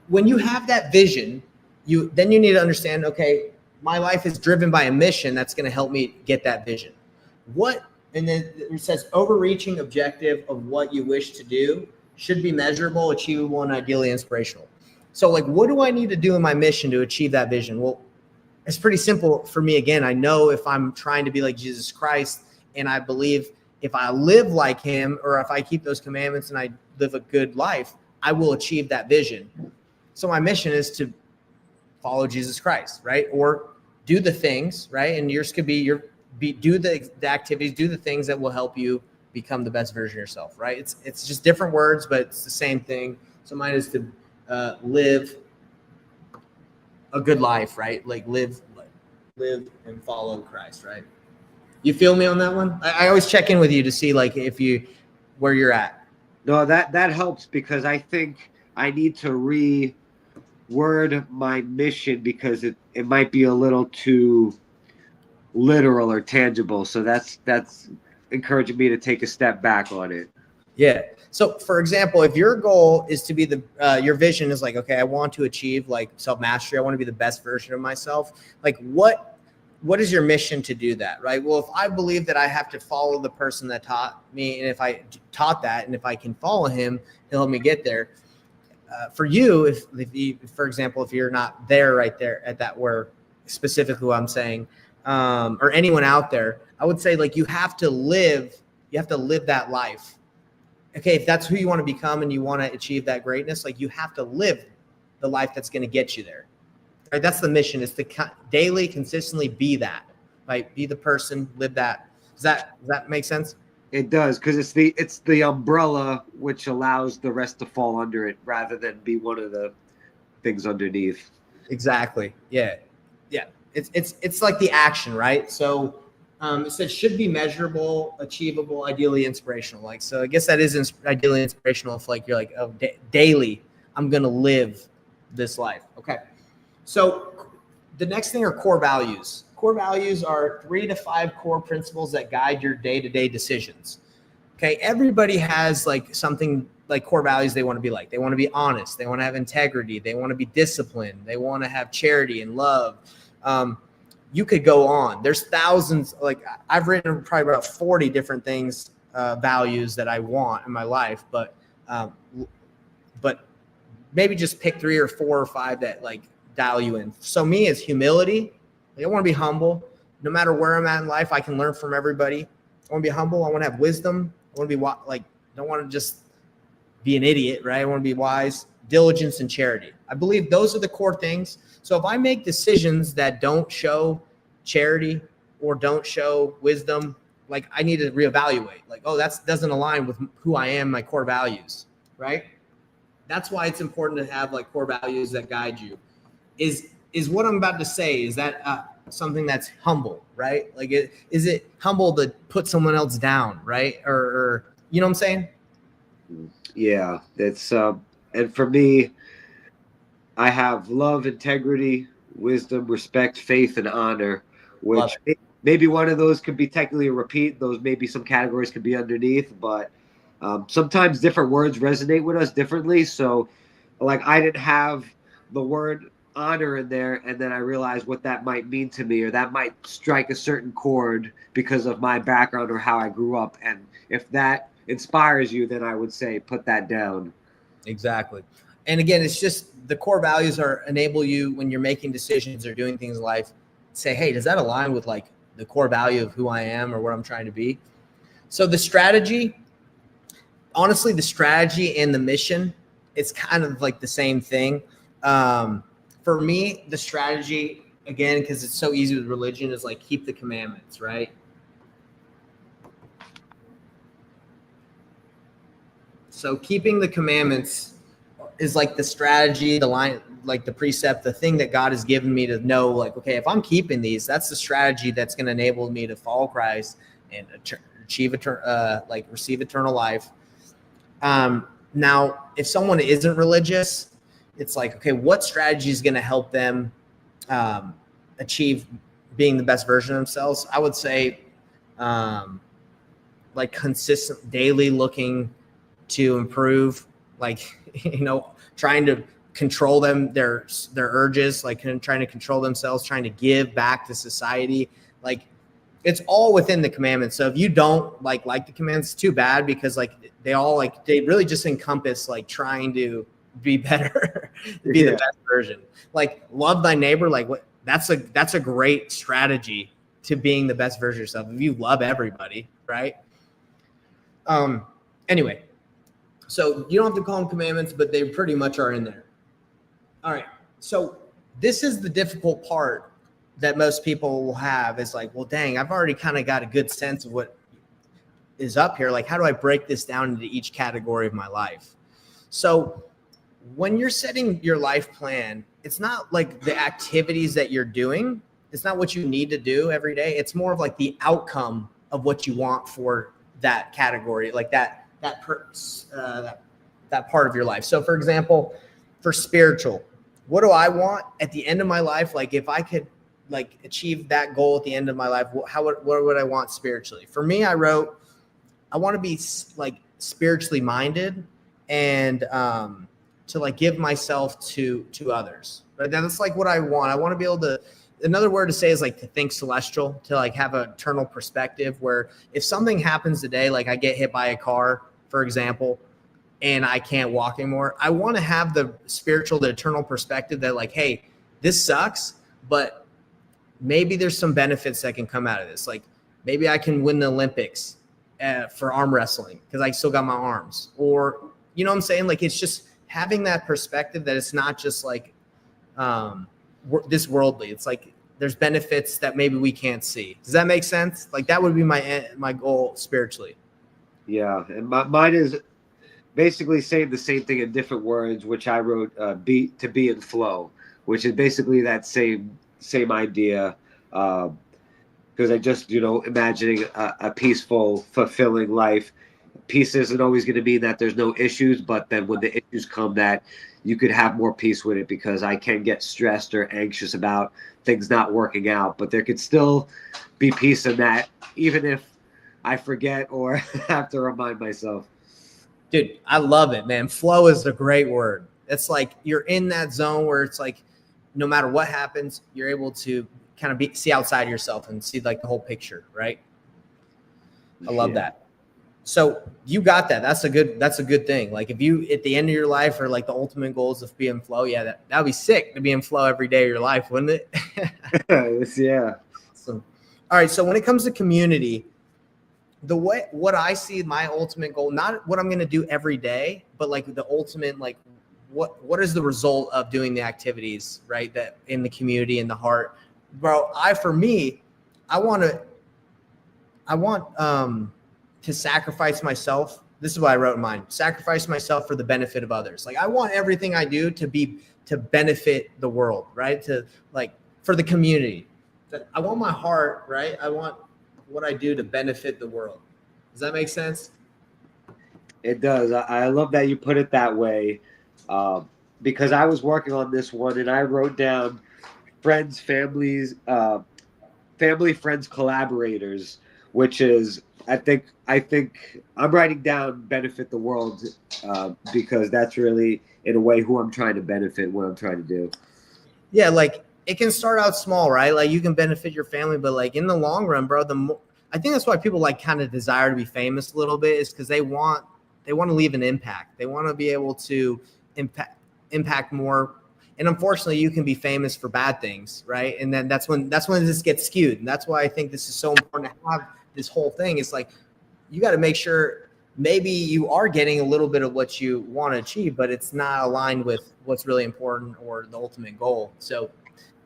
when you have that vision, you need to understand, okay, my life is driven by a mission that's going to help me get that vision. And then it says overreaching objective of what you wish to do should be measurable, achievable, and ideally inspirational. So like, what do I need to do in my mission to achieve that vision? Well, it's pretty simple for me. Again, I know if I'm trying to be like Jesus Christ, and I believe if I live like him, or if I keep those commandments and I live a good life, I will achieve that vision. So my mission is to follow Jesus Christ, right? Or do the things, right? And yours could be do the activities, do the things that will help you become the best version of yourself, right? It's just different words, but it's the same thing. So mine is to live a good life, right? Like live and follow Christ, right? You feel me on that one? I always check in with you to see like where you're at. No, that helps, because I think I need to reword my mission, because it might be a little too literal or tangible. So that's encouraging me to take a step back on it. Yeah. So for example, if your goal is to be your vision is like, okay, I want to achieve like self-mastery, I want to be the best version of myself. Like what is your mission to do that, right? Well, if I believe that I have to follow the person that taught me, and if I taught that, and if I can follow him, he'll help me get there. For you, if you, for example, if you're not there right there at that, where specifically what I'm saying, or anyone out there, I would say like you have to live that life. Okay, if that's who you want to become and you want to achieve that greatness, like you have to live the life that's going to get you there. Right? That's the mission, is to daily, consistently be that. Right? Be the person, live that. Does that make sense? It does, because it's the umbrella which allows the rest to fall under it, rather than be one of the things underneath. Exactly. Yeah. It's like the action, right? So it says should be measurable, achievable, ideally inspirational. Like, so I guess that is ideally inspirational if like you're like, oh, daily I'm gonna live this life. Okay. So the next thing are core values. Core values are 3 to 5 core principles that guide your day-to-day decisions. Okay, everybody has like something like core values they want to be like. They want to be honest. They want to have integrity. They want to be disciplined. They want to have charity and love. You could go on. There's thousands. Like I've written probably about 40 different things, values that I want in my life, but maybe just pick 3 or 4 or 5 that like dial you in. So me is humility. I want to be humble. No matter where I'm at in life, I can learn from everybody. I want to be humble. I want to have wisdom. I want to be like, don't want to just be an idiot, right? I want to be wise, diligence, and charity. I believe those are the core things. So if I make decisions that don't show charity or don't show wisdom, like I need to reevaluate. Like, oh, that doesn't align with who I am, my core values, right? That's why it's important to have like core values that guide you. Is what I'm about to say, is that something that's humble, right? Like, is it humble to put someone else down, right? Or you know what I'm saying? Yeah, it's and for me, I have love, integrity, wisdom, respect, faith, and honor, which maybe one of those could be technically a repeat. Those maybe some categories could be underneath, but sometimes different words resonate with us differently. So, like, I didn't have the word honor in there, and then I realized what that might mean to me, or that might strike a certain chord because of my background or how I grew up. And if that inspires you, then I would say put that down. Exactly. And again, it's just the core values are enable you when you're making decisions or doing things in life. Say, hey, does that align with like the core value of who I am or what I'm trying to be? So the strategy, honestly, the strategy and the mission, it's kind of like the same thing. For me, the strategy, again, because it's so easy with religion, is like keep the commandments, right? So keeping the commandments is like the strategy, the line, like the precept, the thing that God has given me to know, like, okay, if I'm keeping these, that's the strategy that's going to enable me to follow Christ and achieve receive eternal life. Now, if someone isn't religious, it's like, okay, what strategy is going to help them achieve being the best version of themselves? I would say, like consistent daily looking to improve, like, trying to control their urges, like trying to control themselves, trying to give back to society. Like, it's all within the commandments. So if you don't like the commandments, it's too bad, because like they really just encompass like trying to be better, be the best version. Like, love thy neighbor. Like, what? That's a great strategy to being the best version of yourself. If you love everybody, right? Anyway, so you don't have to call them commandments, but they pretty much are in there. All right. So this is the difficult part that most people will have, is like, well, dang, I've already kind of got a good sense of what is up here. Like, how do I break this down into each category of my life? So when you're setting your life plan, it's not like the activities that you're doing. It's not what you need to do every day. It's more of like the outcome of what you want for that category, like that part of your life. So for example, for spiritual, what do I want at the end of my life? Like, if I could like achieve that goal at the end of my life, what would I want spiritually? For me, I wrote, I want to be like spiritually minded and to like give myself to others. Right? That's like what I want. I want to be able to, another word to say is like to think celestial, to like have an eternal perspective, where if something happens today, like I get hit by a car, for example, and I can't walk anymore, I want to have the spiritual, the eternal perspective that like, hey, this sucks, but maybe there's some benefits that can come out of this. Like, maybe I can win the Olympics for arm wrestling because I still got my arms, or, you know what I'm saying? Like, it's just having that perspective that it's not just like this worldly. It's like there's benefits that maybe we can't see. Does that make sense? Like, that would be my goal spiritually. Yeah, and mine is basically saying the same thing in different words, which I wrote be in flow, which is basically that same idea. Because I just, imagining a peaceful, fulfilling life. Peace isn't always going to mean that there's no issues, but then when the issues come, that you could have more peace with it, because I can get stressed or anxious about things not working out, but there could still be peace in that, even if I forget or have to remind myself. Dude, I love it, man. Flow is a great word. It's like you're in that zone where it's like no matter what happens, you're able to kind of see outside yourself and see like the whole picture, right? I love that. So you got that. That's a good thing. Like, if you at the end of your life, or like the ultimate goals of being flow, yeah, that would be sick to be in flow every day of your life, wouldn't it? Yeah. So, all right. So when it comes to community, what I see my ultimate goal, not what I'm going to do every day, but like the ultimate, like what is the result of doing the activities, right? That in the community, in the heart, bro. I want to sacrifice myself. This is what I wrote in mine: sacrifice myself for the benefit of others. Like, I want everything I do to benefit the world, right? To like for the community. I want my heart, right? I want what I do to benefit the world. Does that make sense? It does. I love that you put it that way, because I was working on this one and I wrote down friends, families, family, friends, collaborators, which is I think I'm writing down benefit the world because that's really in a way who I'm trying to benefit, what I'm trying to do. Yeah, like it can start out small, right? Like you can benefit your family, but like in the long run, bro, I think that's why people like kind of desire to be famous a little bit, is because they want to leave an impact. They want to be able to impact more. And unfortunately, you can be famous for bad things, right? And then that's when this gets skewed. And that's why I think this is so important to have this whole thing. It's like you got to make sure maybe you are getting a little bit of what you want to achieve, but it's not aligned with what's really important or the ultimate goal. So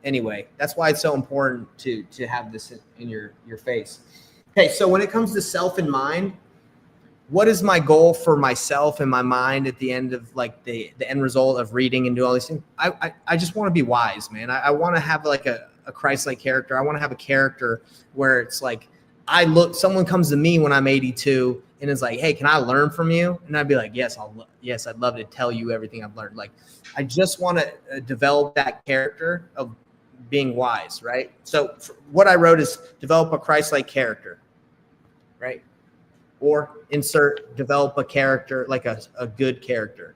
anyway, that's why it's so important to have this in your face. Okay, so when it comes to self and mind, what is my goal for myself and my mind at the end of like the end result of reading and doing all these things? I just want to be wise, man. I want to have like a Christ-like character. I want to have a character where it's like someone comes to me when I'm 82 and is like, hey, can I learn from you? And I'd be like, yes, I'd love to tell you everything I've learned. Like, I just want to develop that character of being wise, right? So what I wrote is develop a Christ-like character, right? Or develop a character, like a good character.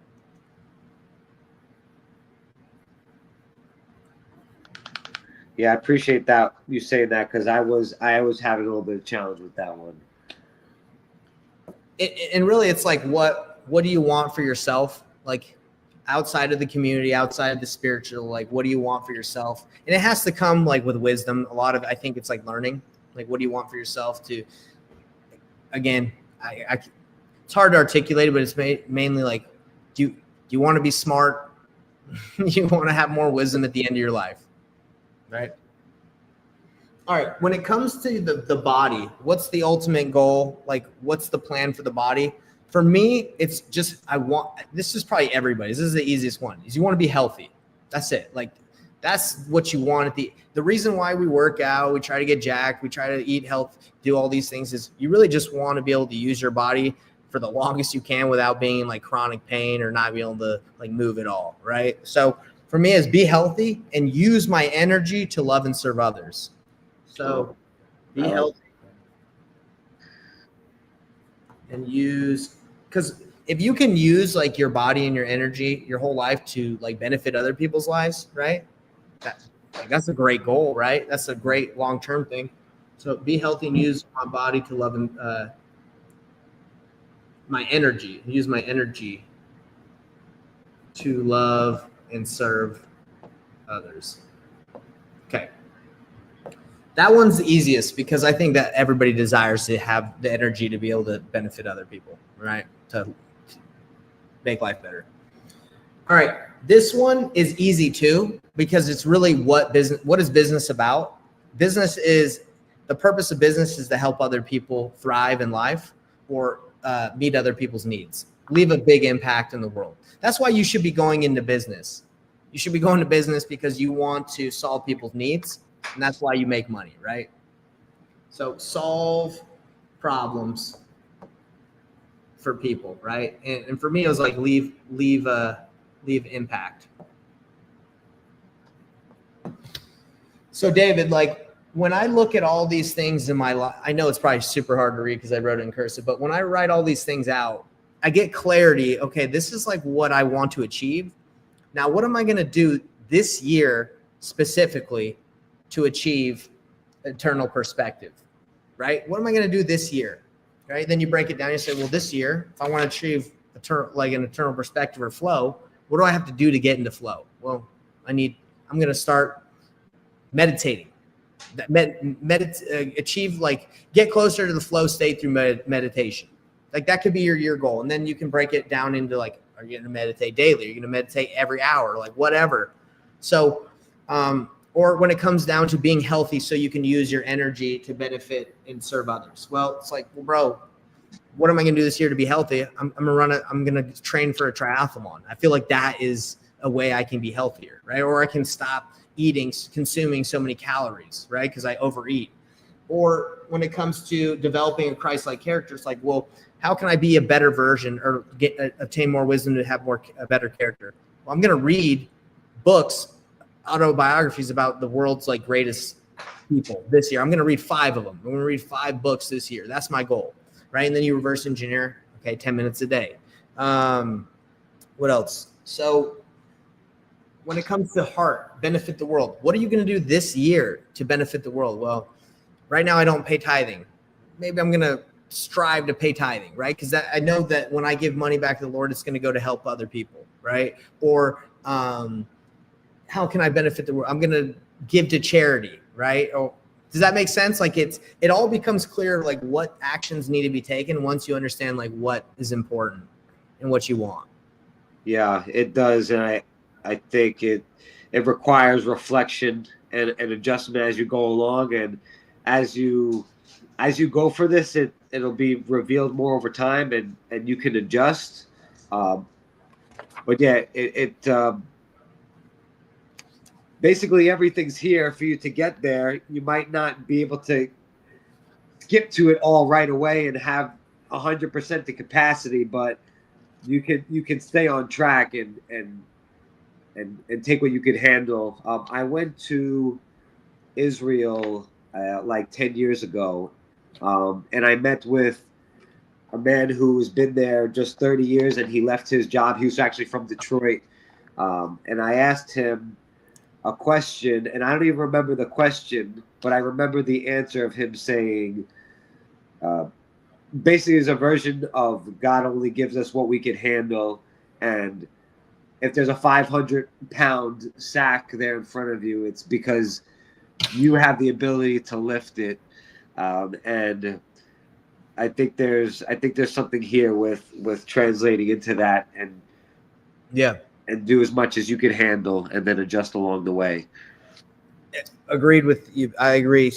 Yeah, I appreciate that you saying that, because I was having a little bit of challenge with that one. And really, it's like what do you want for yourself? Like outside of the community, outside of the spiritual, like what do you want for yourself? And it has to come like with wisdom. I think it's like learning. Like what do you want for yourself to? Again, it's hard to articulate, but it's mainly like, do you want to be smart? You want to have more wisdom at the end of your life, right? All right. When it comes to the body, what's the ultimate goal? Like, what's the plan for the body? For me, it's just this is probably everybody's. This is the easiest one. Is you want to be healthy. That's it. Like, that's what you want. The reason why we work out, we try to get jacked, we try to eat health, do all these things, is you really just want to be able to use your body for the longest you can without being in like chronic pain or not being able to like move at all, right? So for me, is be healthy and use my energy to love and serve others. So be healthy and because if you can use like your body and your energy, your whole life to like benefit other people's lives, right? That's a great goal, right? That's a great long-term thing. So be healthy and use my body to love and use my energy to love and serve others. Okay. That one's the easiest because I think that everybody desires to have the energy to be able to benefit other people, right? To make life better. All right. This one is easy too, because it's really what is business about? The purpose of business is to help other people thrive in life or meet other people's needs, leave a big impact in the world. That's why you should be going into business. You should be going to business because you want to solve people's needs, and that's why you make money, right? So solve problems for people, right? And for me, it was like leave impact. So David, like when I look at all these things in my life, I know it's probably super hard to read because I wrote it in cursive, but when I write all these things out, I get clarity. Okay, this is like what I want to achieve. Now, what am I going to do this year specifically to achieve eternal perspective, right? What am I going to do this year, right? Then you break it down. You say, well, this year, if I want to achieve an eternal perspective or flow, what do I have to do to get into flow? Well, I'm going to start meditating. Achieve, like, get closer to the flow state through meditation. Like that could be your year goal. And then you can break it down into like, are you going to meditate daily? Are you going to meditate every hour? Like whatever. So, or when it comes down to being healthy so you can use your energy to benefit and serve others. Well, it's like, well, bro, what am I going to do this year to be healthy? I'm going to train for a triathlon. I feel like that is a way I can be healthier, right? Or I can stop consuming so many calories, right? Because I overeat. Or when it comes to developing a Christ-like character, it's like, well, how can I be a better version or obtain more wisdom to have a better character? Well, I'm going to read books, autobiographies about the world's like greatest people this year. I'm going to read 5 of them. I'm going to read 5 books this year. That's my goal, right? And then you reverse engineer. Okay, 10 minutes a day. What else? So when it comes to heart, benefit the world. What are you going to do this year to benefit the world? Well, right now I don't pay tithing. Maybe I'm going to strive to pay tithing, right? Because I know that when I give money back to the Lord, it's going to go to help other people, right? Or how can I benefit the world? I'm going to give to charity, right? Or does that make sense? Like it all becomes clear, like what actions need to be taken once you understand like what is important and what you want. Yeah, it does, and I think it requires reflection and adjustment as you go along, and as you go for this, it'll be revealed more over time, and you can adjust. But yeah, basically everything's here for you to get there. You might not be able to skip to it all right away and have 100% the capacity, but you can stay on track and take what you could handle. I went to Israel like 10 years ago, and I met with a man who's been there just 30 years, and he left his job. He was actually from Detroit, and I asked him a question, and I don't even remember the question, but I remember the answer of him saying, basically, is a version of God only gives us what we can handle, and if there's a 500-pound sack there in front of you, it's because you have the ability to lift it, and I think there's something here with translating into that, and do as much as you can handle, and then adjust along the way. Agreed with you. I agree.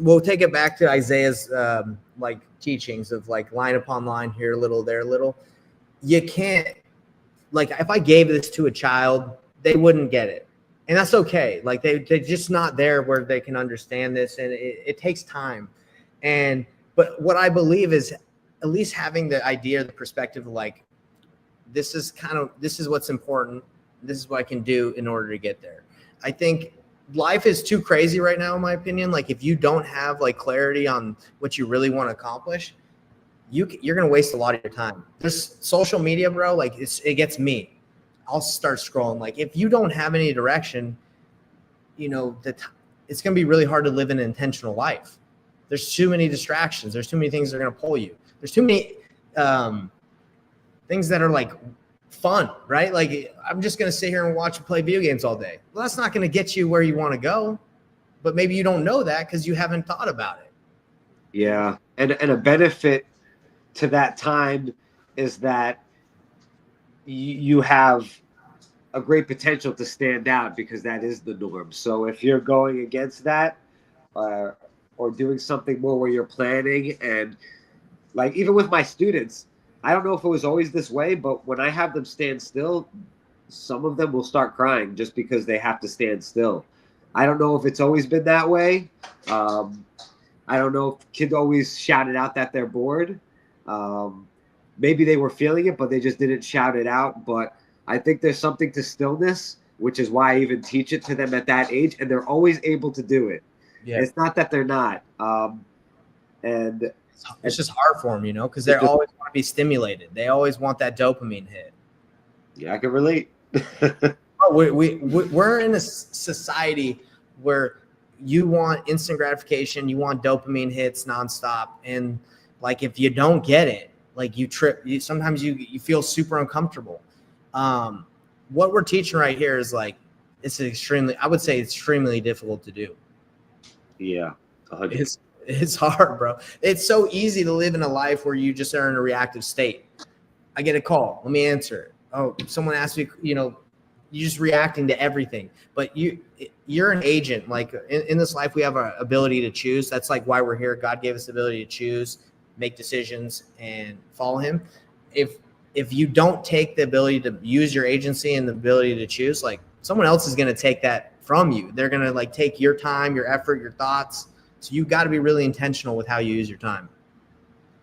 We'll take it back to Isaiah's like teachings of like line upon line, here a little, there a little. You can't, like, if I gave this to a child, they wouldn't get it, and that's okay. Like they're just not there where they can understand this, and it takes time. But what I believe is at least having the idea, the perspective of like, this is what's important. This is what I can do in order to get there. I think life is too crazy right now, in my opinion. Like if you don't have like clarity on what you really want to accomplish, you're going to waste a lot of your time. There's social media, bro. Like it gets me. I'll start scrolling. Like if you don't have any direction, it's going to be really hard to live an intentional life. There's too many distractions. There's too many things that are going to pull you. There's too many things that are like fun, right? Like I'm just going to sit here and watch and play video games all day. Well, that's not going to get you where you want to go, but maybe you don't know that because you haven't thought about it. Yeah. And a benefit to that time is that you have a great potential to stand out because that is the norm. So if you're going against that, or doing something more where you're planning, and like even with my students, I don't know if it was always this way, but when I have them stand still, some of them will start crying just because they have to stand still. I don't know if it's always been that way. I don't know if kids always shouted out that they're bored. Maybe they were feeling it, but they just didn't shout it out. But I think there's something to stillness, which is why I even teach it to them at that age, and they're always able to do it. Yeah. It's not that they're not. And it's just hard for them, because they always want to be stimulated. They always want that dopamine hit. Yeah, I can relate. We're in a society where you want instant gratification, you want dopamine hits nonstop, and like if you don't get it, like you trip. Sometimes you feel super uncomfortable. What we're teaching right here is like it's extremely difficult to do. Yeah, it's hard, bro. It's so easy to live in a life where you just are in a reactive state. I get a call, let me answer it. Oh, someone asked me, you're just reacting to everything. But you're an agent. Like in this life, we have our ability to choose. That's like why we're here. God gave us the ability to choose, make decisions, and follow Him. If you don't take the ability to use your agency and the ability to choose, like someone else is going to take that from you. They're going to like take your time, your effort, your thoughts. So you've got to be really intentional with how you use your time.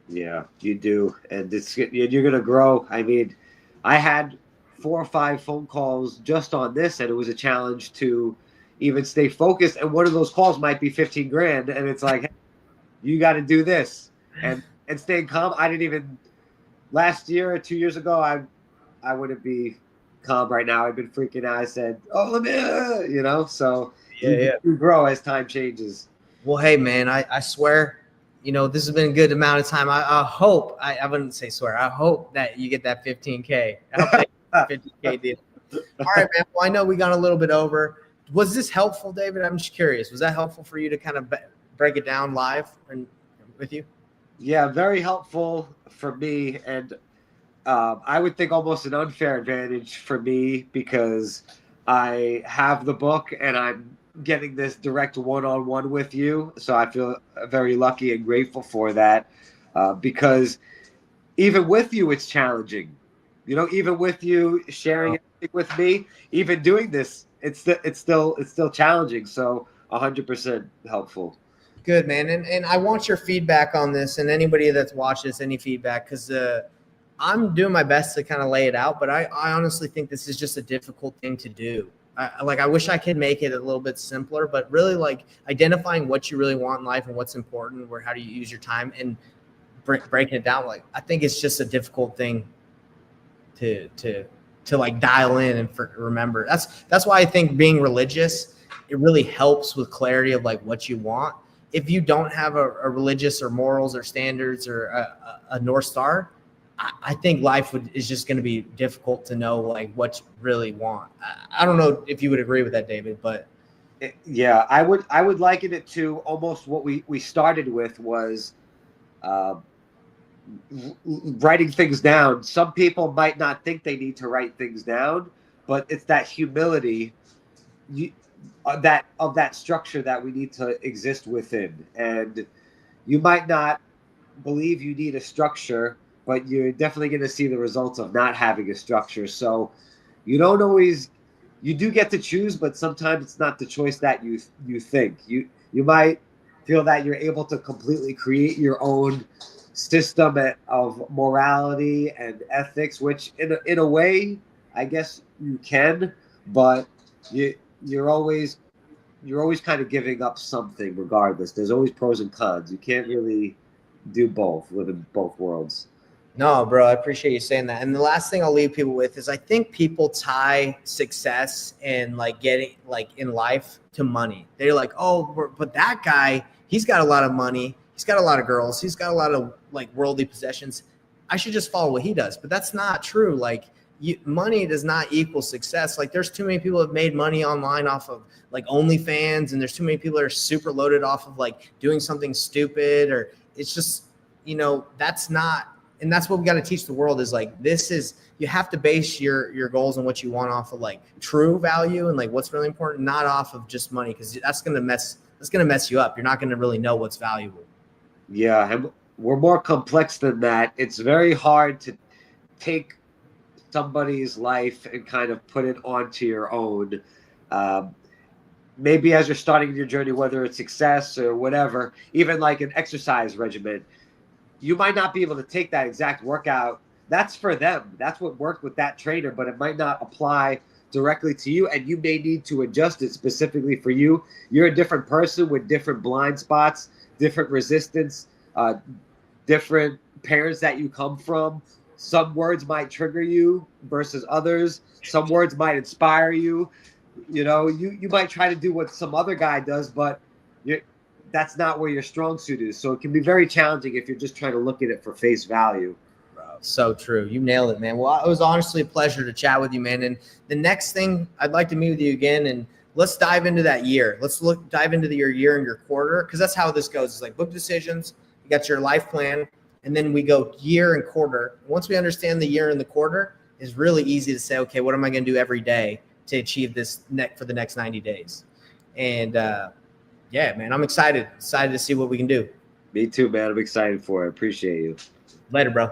Yeah, you do. And you're going to grow. I mean, I had 4 or 5 phone calls just on this, and it was a challenge to, even stay focused. And one of those calls might be 15 grand. And it's like, hey, you got to do this and staying calm. I didn't even last year or 2 years ago, I wouldn't be calm right now. I've been freaking out. I said, "Oh, let me," So Yeah. you grow as time changes. Well, hey, man, I swear, this has been a good amount of time. I hope, I wouldn't say swear, I hope that you get that 15K. I hope that 15K deal. All right, man. Well, I know we got a little bit over. Was this helpful, David? I'm just curious. Was that helpful for you to kind of break it down live and with you? Yeah, very helpful for me. And I would think almost an unfair advantage for me because I have the book and I'm getting this direct one-on-one with you. So I feel very lucky and grateful for that because even with you, it's challenging. Even with you sharing it with me, even doing this, it's still challenging. So 100% helpful. Good, man. And I want your feedback on this, and anybody that's watched this, any feedback, because I'm doing my best to kind of lay it out, but I honestly think this is just a difficult thing to do. I wish I could make it a little bit simpler, but really like identifying what you really want in life and what's important, how do you use your time, and breaking it down. Like, I think it's just a difficult thing to like dial in and remember. That's why I think being religious, it really helps with clarity of like what you want. If you don't have a religious or morals or standards or a North Star, I think life is just going to be difficult to know like what you really want. I don't know if you would agree with that, David, but yeah, I would liken it to almost what we started with was writing things down. Some people might not think they need to write things down, but it's that humility of that structure that we need to exist within. And you might not believe you need a structure, but you're definitely going to see the results of not having a structure. So you don't always, you do get to choose, but sometimes it's not the choice that you think. You might feel that you're able to completely create your own system of morality and ethics, which in a way, I guess you can, but you're always kind of giving up something regardless. There's always pros and cons. You can't really do both, live in both worlds. No, bro, I appreciate you saying that. And the last thing I'll leave people with is I think people tie success and like getting like in life to money. They're like, oh, but that guy, he's got a lot of money. He's got a lot of girls. He's got a lot of like worldly possessions. I should just follow what he does. But that's not true. Like money does not equal success. Like there's too many people that have made money online off of like OnlyFans. And there's too many people that are super loaded off of like doing something stupid, or it's just, that's not. And that's what we got to teach the world is like, you have to base your goals and what you want off of like true value and like what's really important, not off of just money. Cause that's going to mess you up. You're not going to really know what's valuable. Yeah. And we're more complex than that. It's very hard to take somebody's life and kind of put it onto your own. Maybe as you're starting your journey, whether it's success or whatever, even like an exercise regimen, you might not be able to take that exact workout. That's for them. That's what worked with that trainer, but it might not apply directly to you, and you may need to adjust it specifically for you. You're a different person with different blind spots, different resistance, different parents that you come from. Some words might trigger you versus others. Some words might inspire you. You might try to do what some other guy does, but that's not where your strong suit is. So it can be very challenging if you're just trying to look at it for face value. Bro, so true. You nailed it, man. Well, it was honestly a pleasure to chat with you, man. And the next thing, I'd like to meet with you again, and let's dive into that year. Let's dive into your year and your quarter, because that's how this goes. It's like book decisions, you got your life plan, and then we go year and quarter. Once we understand the year and the quarter, it's really easy to say, okay, what am I going to do every day to achieve this for the next 90 days? And yeah, man, I'm excited to see what we can do. Me too, man. I'm excited for it. Appreciate you. Later, bro.